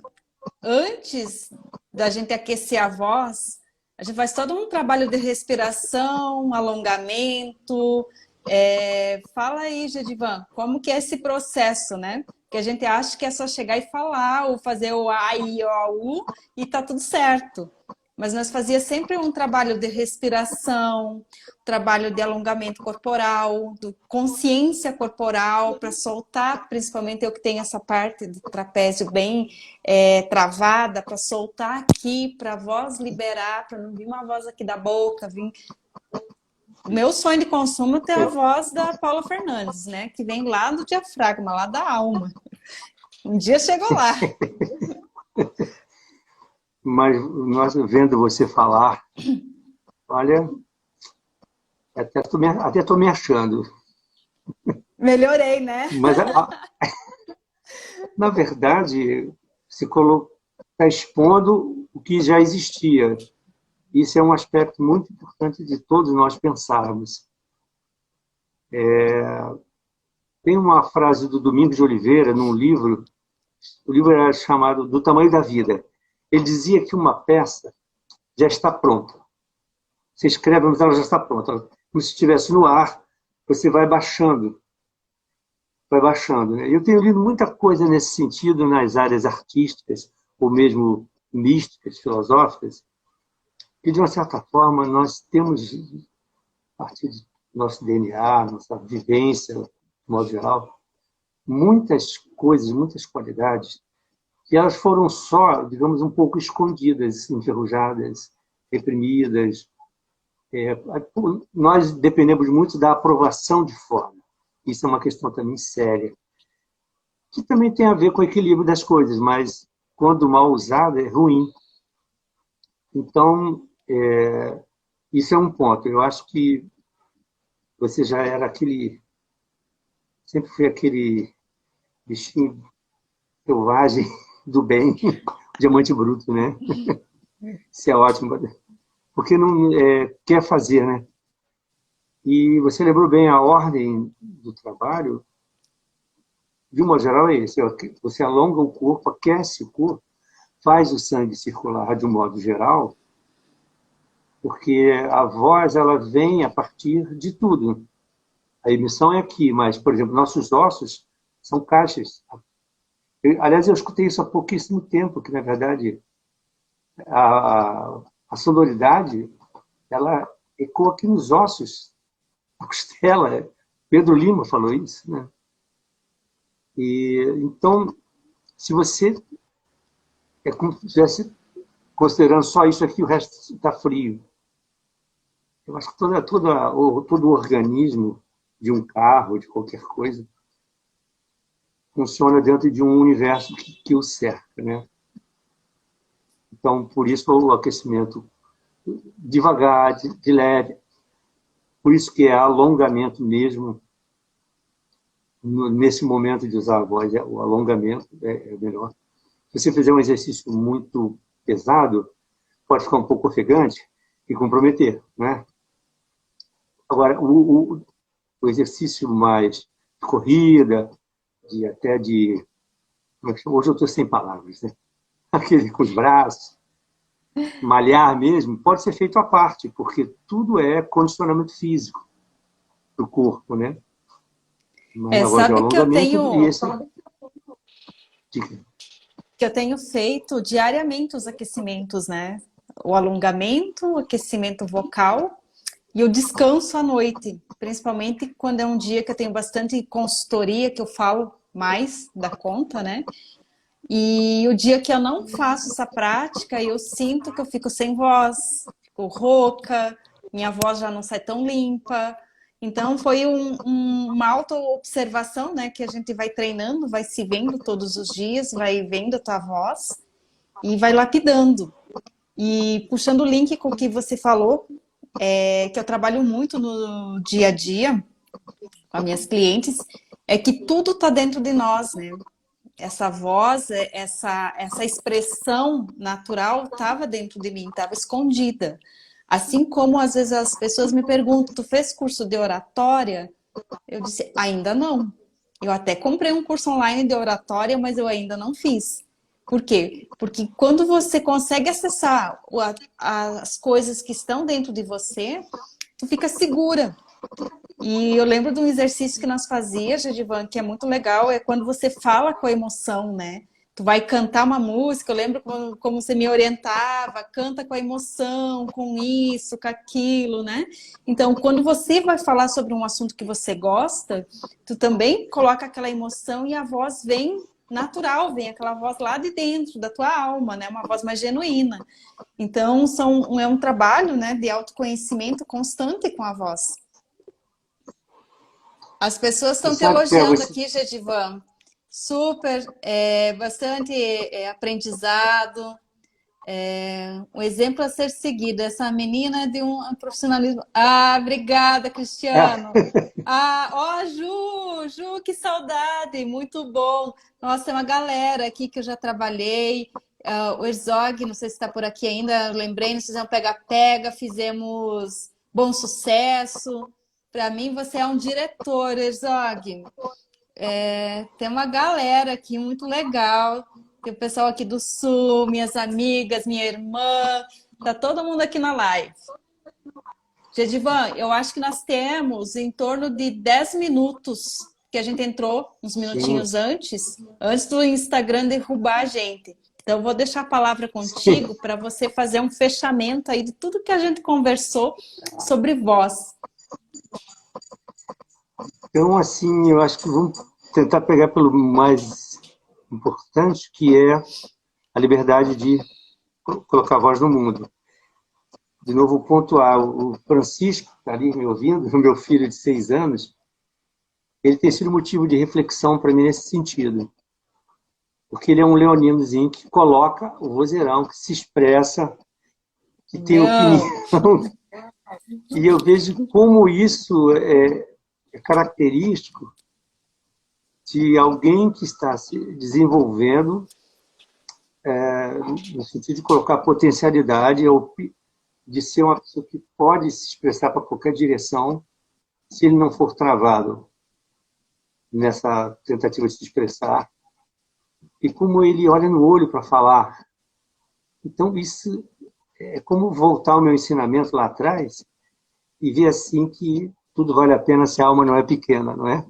A: Antes da gente aquecer a voz, a gente faz todo um trabalho de respiração, alongamento. Fala aí, Gedivan, como que é esse processo, né? Que a gente acha que é só chegar e falar, ou fazer o A, I, O, U, e tá tudo certo. Mas nós fazia sempre um trabalho de respiração, trabalho de alongamento corporal, de consciência corporal, para soltar, principalmente eu que tenho essa parte do trapézio bem travada, para soltar aqui, para a voz liberar, para não vir uma voz aqui da boca, vir... O meu sonho de consumo é ter a voz da Paula Fernandes, né? Que vem lá do diafragma, lá da alma. Um dia chegou lá.
B: Mas nós vendo você falar, olha, até estou me achando.
A: Melhorei, né?
B: Mas, na verdade, se está expondo o que já existia. Isso é um aspecto muito importante de todos nós pensarmos. Tem uma frase do Domingos de Oliveira, num livro, o livro era chamado Do Tamanho da Vida. Ele dizia que uma peça já está pronta. Você escreve, mas ela já está pronta. Como se estivesse no ar, você vai baixando. Vai baixando. Né? Eu tenho lido muita coisa nesse sentido nas áreas artísticas, ou mesmo místicas, filosóficas, que, de uma certa forma, nós temos, a partir do nosso DNA, nossa vivência, de modo geral, muitas coisas, muitas qualidades, que elas foram só, digamos, um pouco escondidas, enferrujadas, reprimidas. Nós dependemos muito da aprovação de fora. Isso é uma questão também séria, que também tem a ver com o equilíbrio das coisas, mas quando mal usada é ruim. Então, isso é um ponto. Eu acho que você já era aquele... Sempre foi aquele bichinho selvagem do bem, diamante bruto, né? Isso é ótimo. porque não quer fazer, né? E você lembrou bem, a ordem do trabalho, de uma geral, é esse. Você alonga o corpo, aquece o corpo, faz o sangue circular de um modo geral, porque a voz ela vem a partir de tudo. A emissão é aqui, mas, por exemplo, nossos ossos são caixas. Aliás, eu escutei isso há pouquíssimo tempo, que, na verdade, a sonoridade ela ecoa aqui nos ossos, na costela. Pedro Lima falou isso, né? E, então, se você é como se estivesse considerando só isso aqui, o resto está frio. Eu acho que todo o organismo de um carro, de qualquer coisa, funciona dentro de um universo que o cerca, né? Então, por isso o aquecimento devagar, de leve. Por isso que é alongamento mesmo. Nesse momento de usar a voz, o alongamento é melhor. Se você fizer um exercício muito pesado, pode ficar um pouco ofegante e comprometer, né? Agora, o exercício mais de corrida, até de... Como é que chama? Hoje eu estou sem palavras, né? Aquele com os braços, malhar mesmo, pode ser feito à parte, porque tudo é condicionamento físico do corpo, né? Mas agora de
A: Sabe que eu
B: alongamento e
A: tenho
B: esse...
A: que eu tenho feito diariamente os aquecimentos, né? O alongamento, o aquecimento vocal e o descanso à noite, principalmente quando é um dia que eu tenho bastante consultoria, que eu falo mais da conta, né? E o dia que eu não faço essa prática, eu sinto que eu fico sem voz, fico rouca, minha voz já não sai tão limpa. Então foi uma auto-observação, né? Que a gente vai treinando, vai se vendo todos os dias, vai vendo a tua voz e vai lapidando. E puxando o link com o que você falou, que eu trabalho muito no dia a dia com as minhas clientes, é que tudo está dentro de nós, né? Essa voz, essa expressão natural estava dentro de mim, estava escondida. Assim como às vezes as pessoas me perguntam, tu fez curso de oratória? Eu disse, ainda não. Eu até comprei um curso online de oratória, mas eu ainda não fiz. Por quê? Porque quando você consegue acessar as coisas que estão dentro de você, tu fica segura. E eu lembro de um exercício que nós fazíamos, Jadivan, que é muito legal, é quando você fala com a emoção, né? Tu vai cantar uma música, eu lembro como você me orientava, canta com a emoção, com isso, com aquilo, né? Então, quando você vai falar sobre um assunto que você gosta, tu também coloca aquela emoção e a voz vem natural, vem aquela voz lá de dentro da tua alma, né? Uma voz mais genuína. Então, é um trabalho, né, de autoconhecimento constante com a voz. As pessoas estão te elogiando aqui, Jedivan. Super, bastante aprendizado. Um exemplo a ser seguido. Essa menina é de um profissionalismo. Ah, obrigada, Cristiano. Ah, ó, Ju, que saudade, muito bom. Nossa, tem uma galera aqui que eu já trabalhei. O Herzog, não sei se está por aqui ainda, lembrei, nós fizemos pega-pega, fizemos Bom Sucesso. Para mim, você é um diretor, Herzog. Tem uma galera aqui muito legal. Tem o pessoal aqui do Sul, minhas amigas, minha irmã. Tá todo mundo aqui na live. Jedivan, eu acho que nós temos em torno de 10 minutos que a gente entrou, uns minutinhos antes do Instagram derrubar a gente. Então, eu vou deixar a palavra contigo para você fazer um fechamento aí de tudo que a gente conversou sobre voz.
B: Então, assim, eu acho que vamos tentar pegar pelo mais importante, que é a liberdade de colocar a voz no mundo. De novo, o ponto A, o Francisco, que está ali me ouvindo, o meu filho de 6 anos, ele tem sido motivo de reflexão para mim nesse sentido. Porque ele é um leoninozinho que coloca o vozeirão, que se expressa, que tem opinião. E eu vejo como isso é característico de alguém que está se desenvolvendo no sentido de colocar potencialidade de ser uma pessoa que pode se expressar para qualquer direção, se ele não for travado nessa tentativa de se expressar, e como ele olha no olho para falar. Então, isso é como voltar ao meu ensinamento lá atrás e ver assim que tudo vale a pena se a alma não é pequena, não é?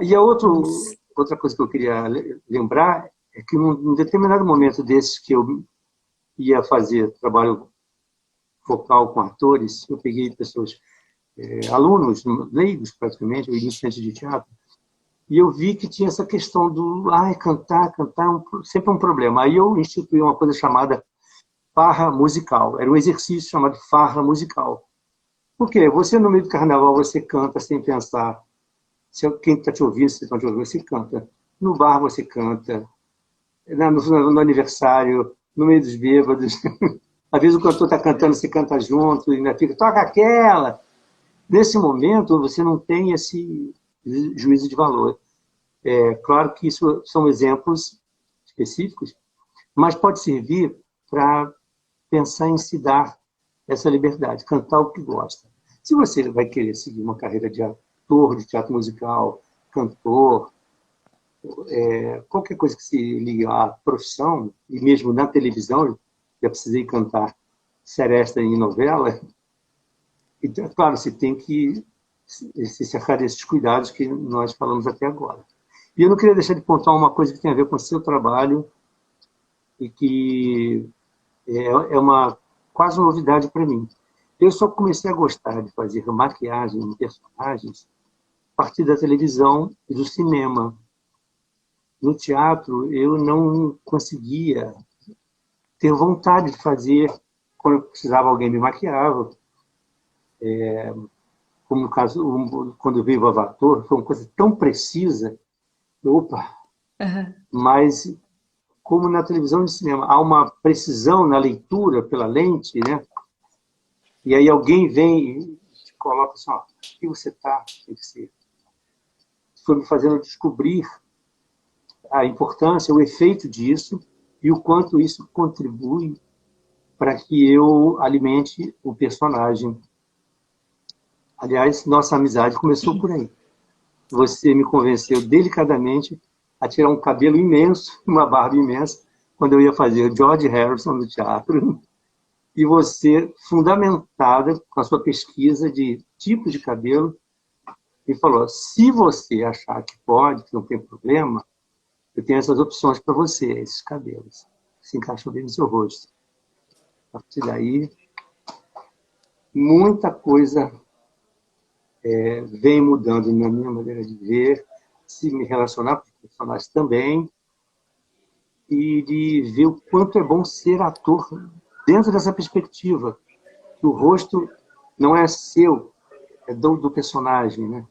B: E outra coisa que eu queria lembrar é que num determinado momento desses que eu ia fazer trabalho vocal com atores, eu peguei pessoas, alunos, leigos praticamente, iniciantes de teatro, e eu vi que tinha essa questão do cantar sempre um problema. Aí eu instituí uma coisa chamada farra musical. Era um exercício chamado farra musical. Por quê? Você, no meio do carnaval, você canta sem pensar. Quem está te ouvindo, se estão te ouvindo, você canta. No bar, você canta. No aniversário, no meio dos bêbados. Às vezes o cantor está cantando, você canta junto, e ainda fica, toca aquela. Nesse momento, você não tem esse juízo de valor. É claro que isso são exemplos específicos, mas pode servir para pensar em se dar essa liberdade, cantar o que gosta. Se você vai querer seguir uma carreira de ator, de teatro musical, cantor, qualquer coisa que se ligue à profissão, e mesmo na televisão, já precisei cantar seresta em novela, então, claro, você tem que se cercar desses cuidados que nós falamos até agora. E eu não queria deixar de pontuar uma coisa que tem a ver com o seu trabalho e que é uma quase novidade para mim. Eu só comecei a gostar de fazer maquiagem em personagens a partir da televisão e do cinema. No teatro, eu não conseguia ter vontade de fazer. Quando eu precisava, alguém me maquiava. Como no caso, quando veio o Avatar, foi uma coisa tão precisa. Opa!
A: Uhum.
B: Mas, como na televisão e no cinema, há uma precisão na leitura pela lente, né? E aí alguém vem e te coloca assim, ó, o que você está? Tem que ser. Foi me fazendo descobrir a importância, o efeito disso e o quanto isso contribui para que eu alimente o personagem. Aliás, nossa amizade começou por aí. Você me convenceu delicadamente a tirar um cabelo imenso, uma barba imensa, quando eu ia fazer George Harrison no teatro. E você, fundamentada com a sua pesquisa de tipo de cabelo, e falou, se você achar que pode, que não tem problema, eu tenho essas opções para você, esses cabelos. Se encaixam bem no seu rosto. A partir daí, muita coisa vem mudando na minha maneira de ver, se me relacionar com os personagens também, e de ver o quanto é bom ser ator dentro dessa perspectiva. Que o rosto não é seu, é do personagem, né?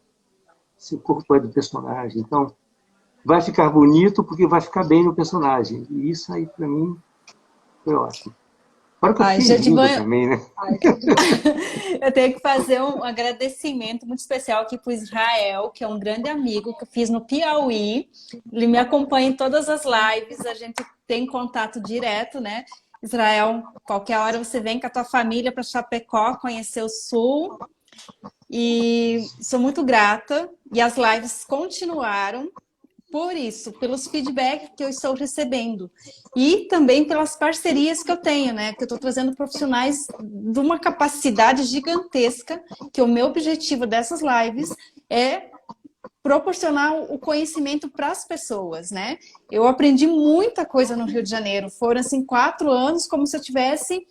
B: Seu corpo é do personagem. Então, vai ficar bonito porque vai ficar bem no personagem. E isso aí, para mim, foi ótimo. Agora que eu fiquei lindo também, né?
A: Eu tenho que fazer um agradecimento muito especial aqui para o Israel, que é um grande amigo que eu fiz no Piauí. Ele me acompanha em todas as lives, a gente tem contato direto, né? Israel, qualquer hora você vem com a tua família para Chapecó, conhecer o Sul. E sou muito grata. E as lives continuaram. Por isso, pelos feedbacks que eu estou recebendo e também pelas parcerias que eu tenho, né? Que eu estou trazendo profissionais de uma capacidade gigantesca, que o meu objetivo dessas lives é proporcionar o conhecimento para as pessoas, né? Eu aprendi muita coisa no Rio de Janeiro. Foram, assim, 4 anos como se eu tivesse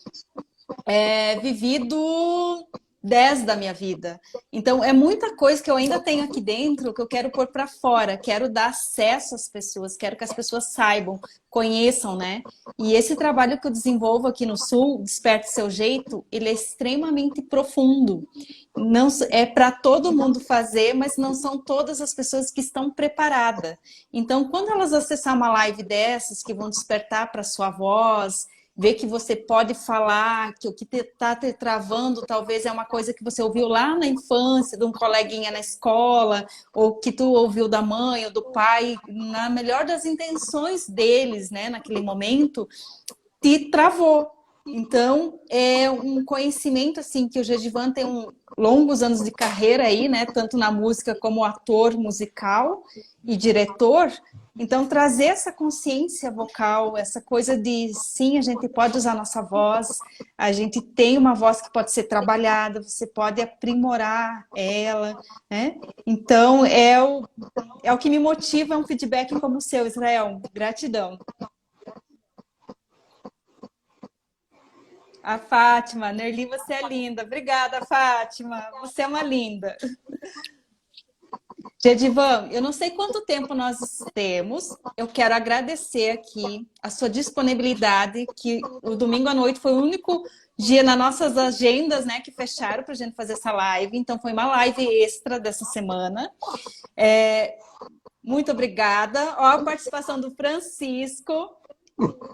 A: vivido 10 da minha vida. Então, é muita coisa que eu ainda tenho aqui dentro que eu quero pôr para fora, quero dar acesso às pessoas, quero que as pessoas saibam, conheçam, né? E esse trabalho que eu desenvolvo aqui no Sul, Desperte Seu Jeito, ele é extremamente profundo. Não é para todo mundo fazer, mas não são todas as pessoas que estão preparadas. Então, quando elas acessar uma live dessas, que vão despertar para sua voz, ver que você pode falar, que o que está te travando talvez é uma coisa que você ouviu lá na infância, de um coleguinha na escola, ou que tu ouviu da mãe ou do pai, na melhor das intenções deles, né, naquele momento, te travou. Então, é um conhecimento assim que o Gedivan tem longos anos de carreira aí, né? Tanto na música como ator musical e diretor. Então, trazer essa consciência vocal, essa coisa de sim, a gente pode usar a nossa voz, a gente tem uma voz que pode ser trabalhada, você pode aprimorar ela, né? Então, é o que me motiva, é um feedback como o seu, Israel. Gratidão. A Fátima, Nerli, você é linda. Obrigada, Fátima. Você é uma linda. Gedivan, eu não sei quanto tempo nós temos. Eu quero agradecer aqui a sua disponibilidade, que o domingo à noite foi o único dia nas nossas agendas, né, que fecharam para a gente fazer essa live. Então, foi uma live extra dessa semana. Muito obrigada. Ó, a participação do Francisco,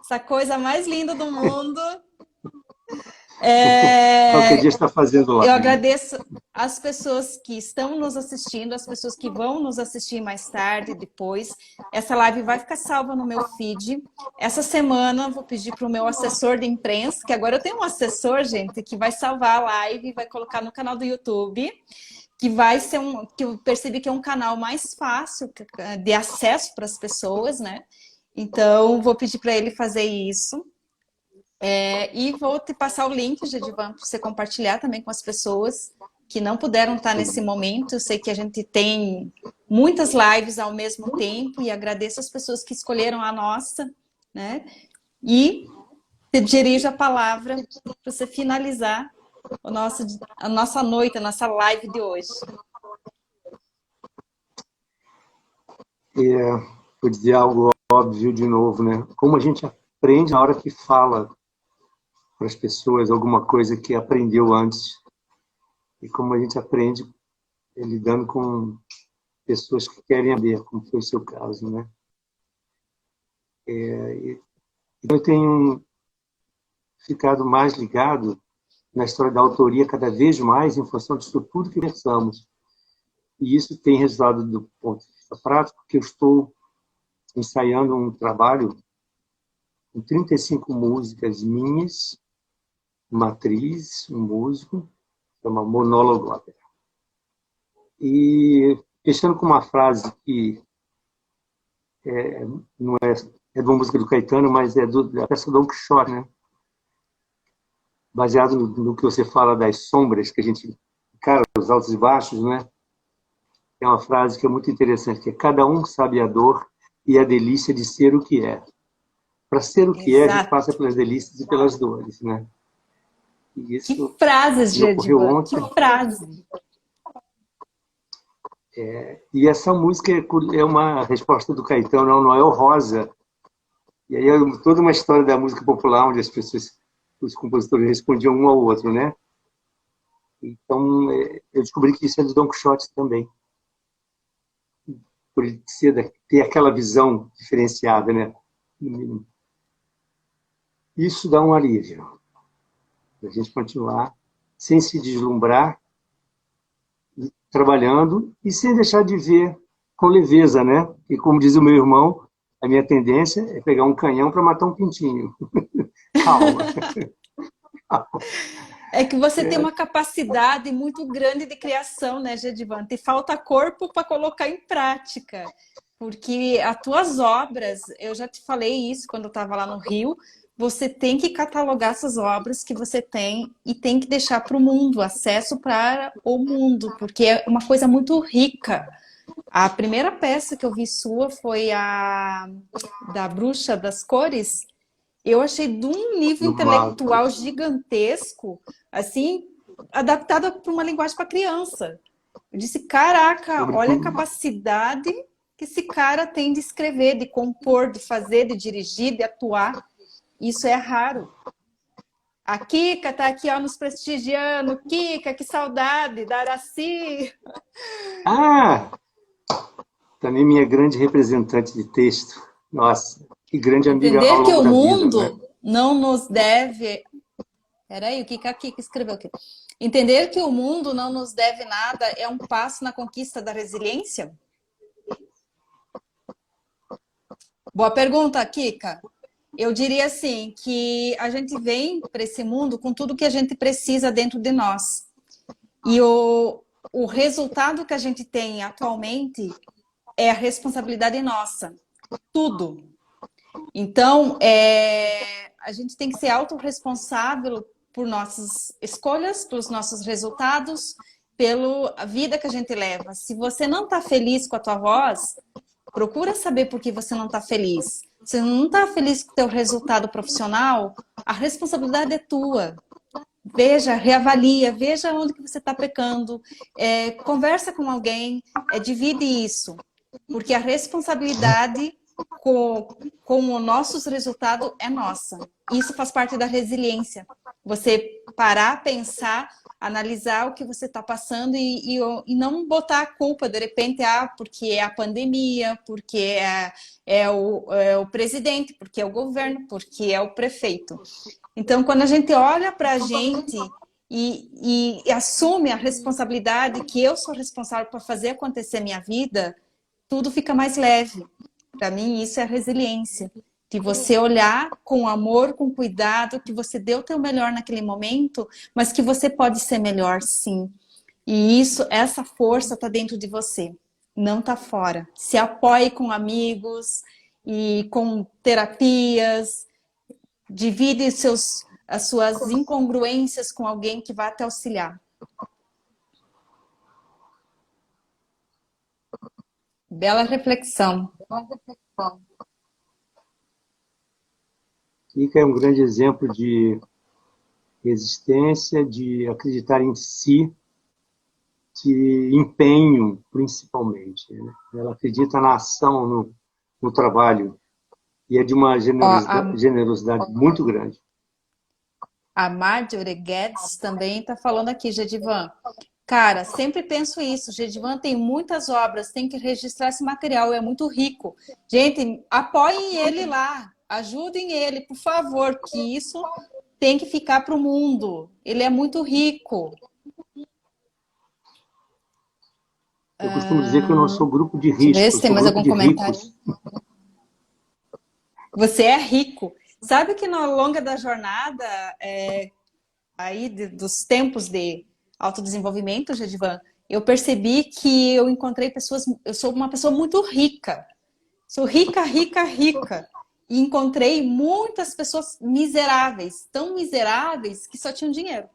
A: essa coisa mais linda do mundo.
B: Qualquer dia está fazendo lá.
A: Eu agradeço as pessoas que estão nos assistindo, as pessoas que vão nos assistir mais tarde, depois. Essa live vai ficar salva no meu feed. Essa semana vou pedir para o meu assessor de imprensa, que agora eu tenho um assessor, gente, que vai salvar a live e vai colocar no canal do YouTube, que vai ser que eu percebi que é um canal mais fácil de acesso para as pessoas, né? Então, vou pedir para ele fazer isso. E vou te passar o link, Gedivan, para você compartilhar também com as pessoas que não puderam estar nesse momento. Eu sei que a gente tem muitas lives ao mesmo tempo e agradeço as pessoas que escolheram a nossa, né? E te dirijo a palavra para você finalizar a nossa noite, a nossa live de hoje.
B: Vou dizer algo óbvio de novo, né? Como a gente aprende na hora que fala para as pessoas alguma coisa que aprendeu antes e como a gente aprende lidando com pessoas que querem aprender, como foi o seu caso, né? Eu tenho ficado mais ligado na história da autoria cada vez mais em função disso tudo que pensamos. E isso tem resultado do ponto de vista prático, que eu estou ensaiando um trabalho com 35 músicas minhas, uma atriz, um músico, chama Monólogo Ópera. E fechando com uma frase que não é de uma música do Caetano, mas é da peça Don Quixote, né? Baseado no que você fala das sombras, que a gente encara os altos e baixos, né? É uma frase que é muito interessante, que é: cada um sabe a dor e a delícia de ser o que é. Para ser o que é, a gente passa pelas delícias e pelas dores, né? E isso
A: que frase,
B: me ocorreu
A: Gedivan,
B: ontem.
A: que frase!
B: E essa música é uma resposta do Caetano ao Noel Rosa. E aí é toda uma história da música popular, onde as pessoas, os compositores respondiam um ao outro, né? Então, eu descobri que isso é do Don Quixote também. Por ele ter aquela visão diferenciada, né? Isso dá um alívio. A gente continuar sem se deslumbrar, trabalhando e sem deixar de ver com leveza, né? E como diz o meu irmão, a minha tendência é pegar um canhão para matar um pintinho. Calma.
A: É que você tem uma capacidade muito grande de criação, né, Gedivan? Te falta corpo para colocar em prática. Porque as tuas obras, eu já te falei isso quando eu estava lá no Rio, você tem que catalogar essas obras que você tem e tem que deixar para o mundo, acesso para o mundo, porque é uma coisa muito rica. A primeira peça que eu vi sua foi a da Bruxa das Cores. Eu achei de um nível intelectual gigantesco, assim, adaptada para uma linguagem para criança. Eu disse, caraca, olha a capacidade que esse cara tem de escrever, de compor, de fazer, de dirigir, de atuar. Isso é raro. A Kika está aqui ó, nos prestigiando. Kika, que saudade, da Araci.
B: Ah, também minha grande representante de texto. Nossa, que grande amiga ao longo
A: Entender que o
B: da
A: mundo
B: vida, né?
A: não nos deve... Peraí, o que a Kika escreveu aqui? Entender que o mundo não nos deve nada é um passo na conquista da resiliência? Boa pergunta, Kika. Eu diria assim, que a gente vem para esse mundo com tudo que a gente precisa dentro de nós. E o resultado que a gente tem atualmente é a responsabilidade nossa. Tudo. Então, a gente tem que ser autorresponsável por nossas escolhas, pelos nossos resultados, pela vida que a gente leva. Se você não está feliz com a tua voz, procura saber por que você não está feliz. Se não está feliz com o teu resultado profissional, a responsabilidade é tua. Veja, reavalia, veja onde que você está pecando, conversa com alguém, divide isso, porque a responsabilidade com os nossos resultados é nossa. Isso faz parte da resiliência. Você parar, pensar, analisar o que você está passando e não botar a culpa, de repente, porque é a pandemia, porque é o presidente, porque é o governo, porque é o prefeito. Então, quando a gente olha para a gente e assume a responsabilidade que eu sou responsável por fazer acontecer a minha vida, tudo fica mais leve. Para mim, isso é resiliência. De você olhar com amor, com cuidado, que você deu o teu melhor naquele momento, mas que você pode ser melhor, sim. E essa força está dentro de você, não está fora. Se apoie com amigos e com terapias, divide as suas incongruências com alguém que vai te auxiliar. Bela reflexão.
B: Kika é um grande exemplo de resistência, de acreditar em si, de empenho, principalmente. Né? Ela acredita na ação, no trabalho, e é de uma generosidade muito grande.
A: A Marjorie Guedes também está falando aqui, Gedivan. Cara, sempre penso isso. Gedivan tem muitas obras, tem que registrar esse material, é muito rico. Gente, apoiem ele lá, ajudem ele, por favor, que isso tem que ficar para o mundo. Ele é muito rico.
B: Eu costumo dizer que eu não sou grupo de risco.
A: Deixa eu ver se tem mais algum comentário. Você é rico. Sabe que ao longo da jornada, aí dos tempos de autodesenvolvimento, Gedivan, eu percebi que eu encontrei pessoas, eu sou uma pessoa muito rica. Sou rica, rica, rica. E encontrei muitas pessoas miseráveis, tão miseráveis que só tinham dinheiro.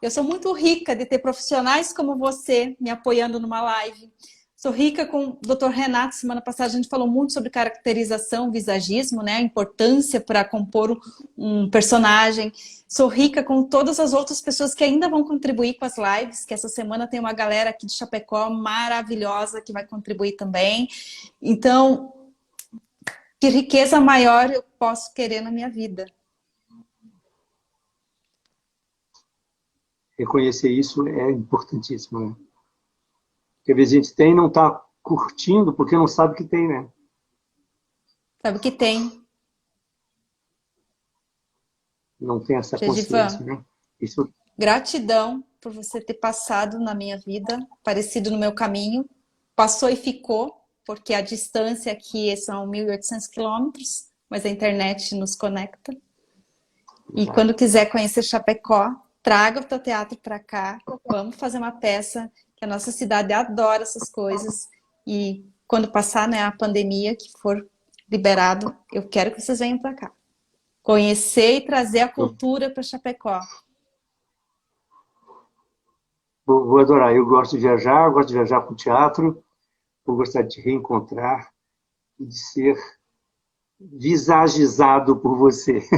A: Eu sou muito rica de ter profissionais como você me apoiando numa live. Sou rica com o Dr. Renato. Semana passada a gente falou muito sobre caracterização, visagismo, né? A importância para compor um personagem. Sou rica com todas as outras pessoas que ainda vão contribuir com as lives, que essa semana tem uma galera aqui de Chapecó maravilhosa que vai contribuir também. Então, que riqueza maior eu posso querer na minha vida?
B: Reconhecer isso é importantíssimo, né? Porque às vezes a gente tem e não está curtindo porque não sabe que tem, né?
A: Sabe que tem.
B: Não tem essa consciência, né? Isso...
A: Gratidão por você ter passado na minha vida, aparecido no meu caminho. Passou e ficou, porque a distância aqui são 1.800 quilômetros, mas a internet nos conecta. E quando quiser conhecer Chapecó, traga o teu teatro para cá, vamos fazer uma peça, que a nossa cidade adora essas coisas. E quando passar, né, a pandemia, que for liberado, eu quero que vocês venham para cá. Conhecer e trazer a cultura para Chapecó.
B: Vou adorar. Eu gosto de viajar para o teatro, vou gostar de te reencontrar e de ser visagizado por você.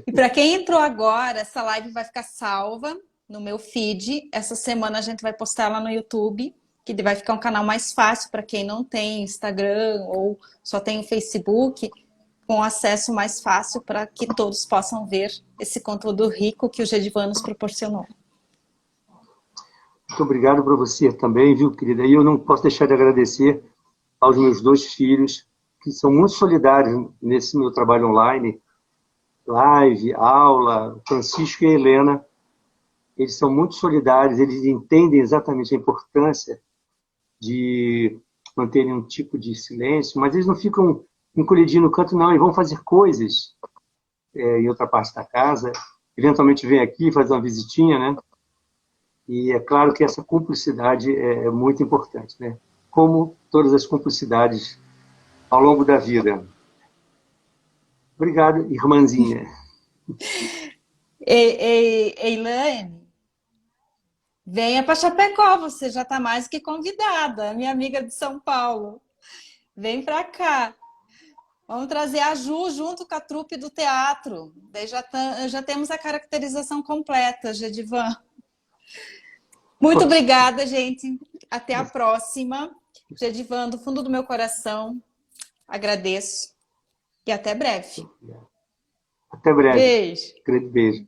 A: E para quem entrou agora, essa live vai ficar salva no meu feed. Essa semana a gente vai postar ela no YouTube, que vai ficar um canal mais fácil para quem não tem Instagram ou só tem o Facebook, com acesso mais fácil para que todos possam ver esse conteúdo rico que o Gedivan nos proporcionou.
B: Muito obrigado para você também, viu, querida? E eu não posso deixar de agradecer aos meus 2 filhos, que são muito solidários nesse meu trabalho online, live, aula, Francisco e Helena. Eles são muito solidários, eles entendem exatamente a importância de manterem um tipo de silêncio, mas eles não ficam encolhidinho no canto, não, e vão fazer coisas em outra parte da casa, eventualmente vem aqui, faz uma visitinha, né? E é claro que essa cumplicidade é muito importante, né? Como todas as cumplicidades ao longo da vida. Obrigado, irmãzinha.
A: Elaine, venha para Chapecó, você já está mais que convidada, minha amiga de São Paulo. Vem para cá. Vamos trazer a Ju junto com a trupe do teatro. Daí já temos a caracterização completa, Gedivan. Muito obrigada, gente. Até a próxima. Gedivan, do fundo do meu coração, agradeço. E até breve.
B: Até breve.
A: Beijo.
B: Grande beijo.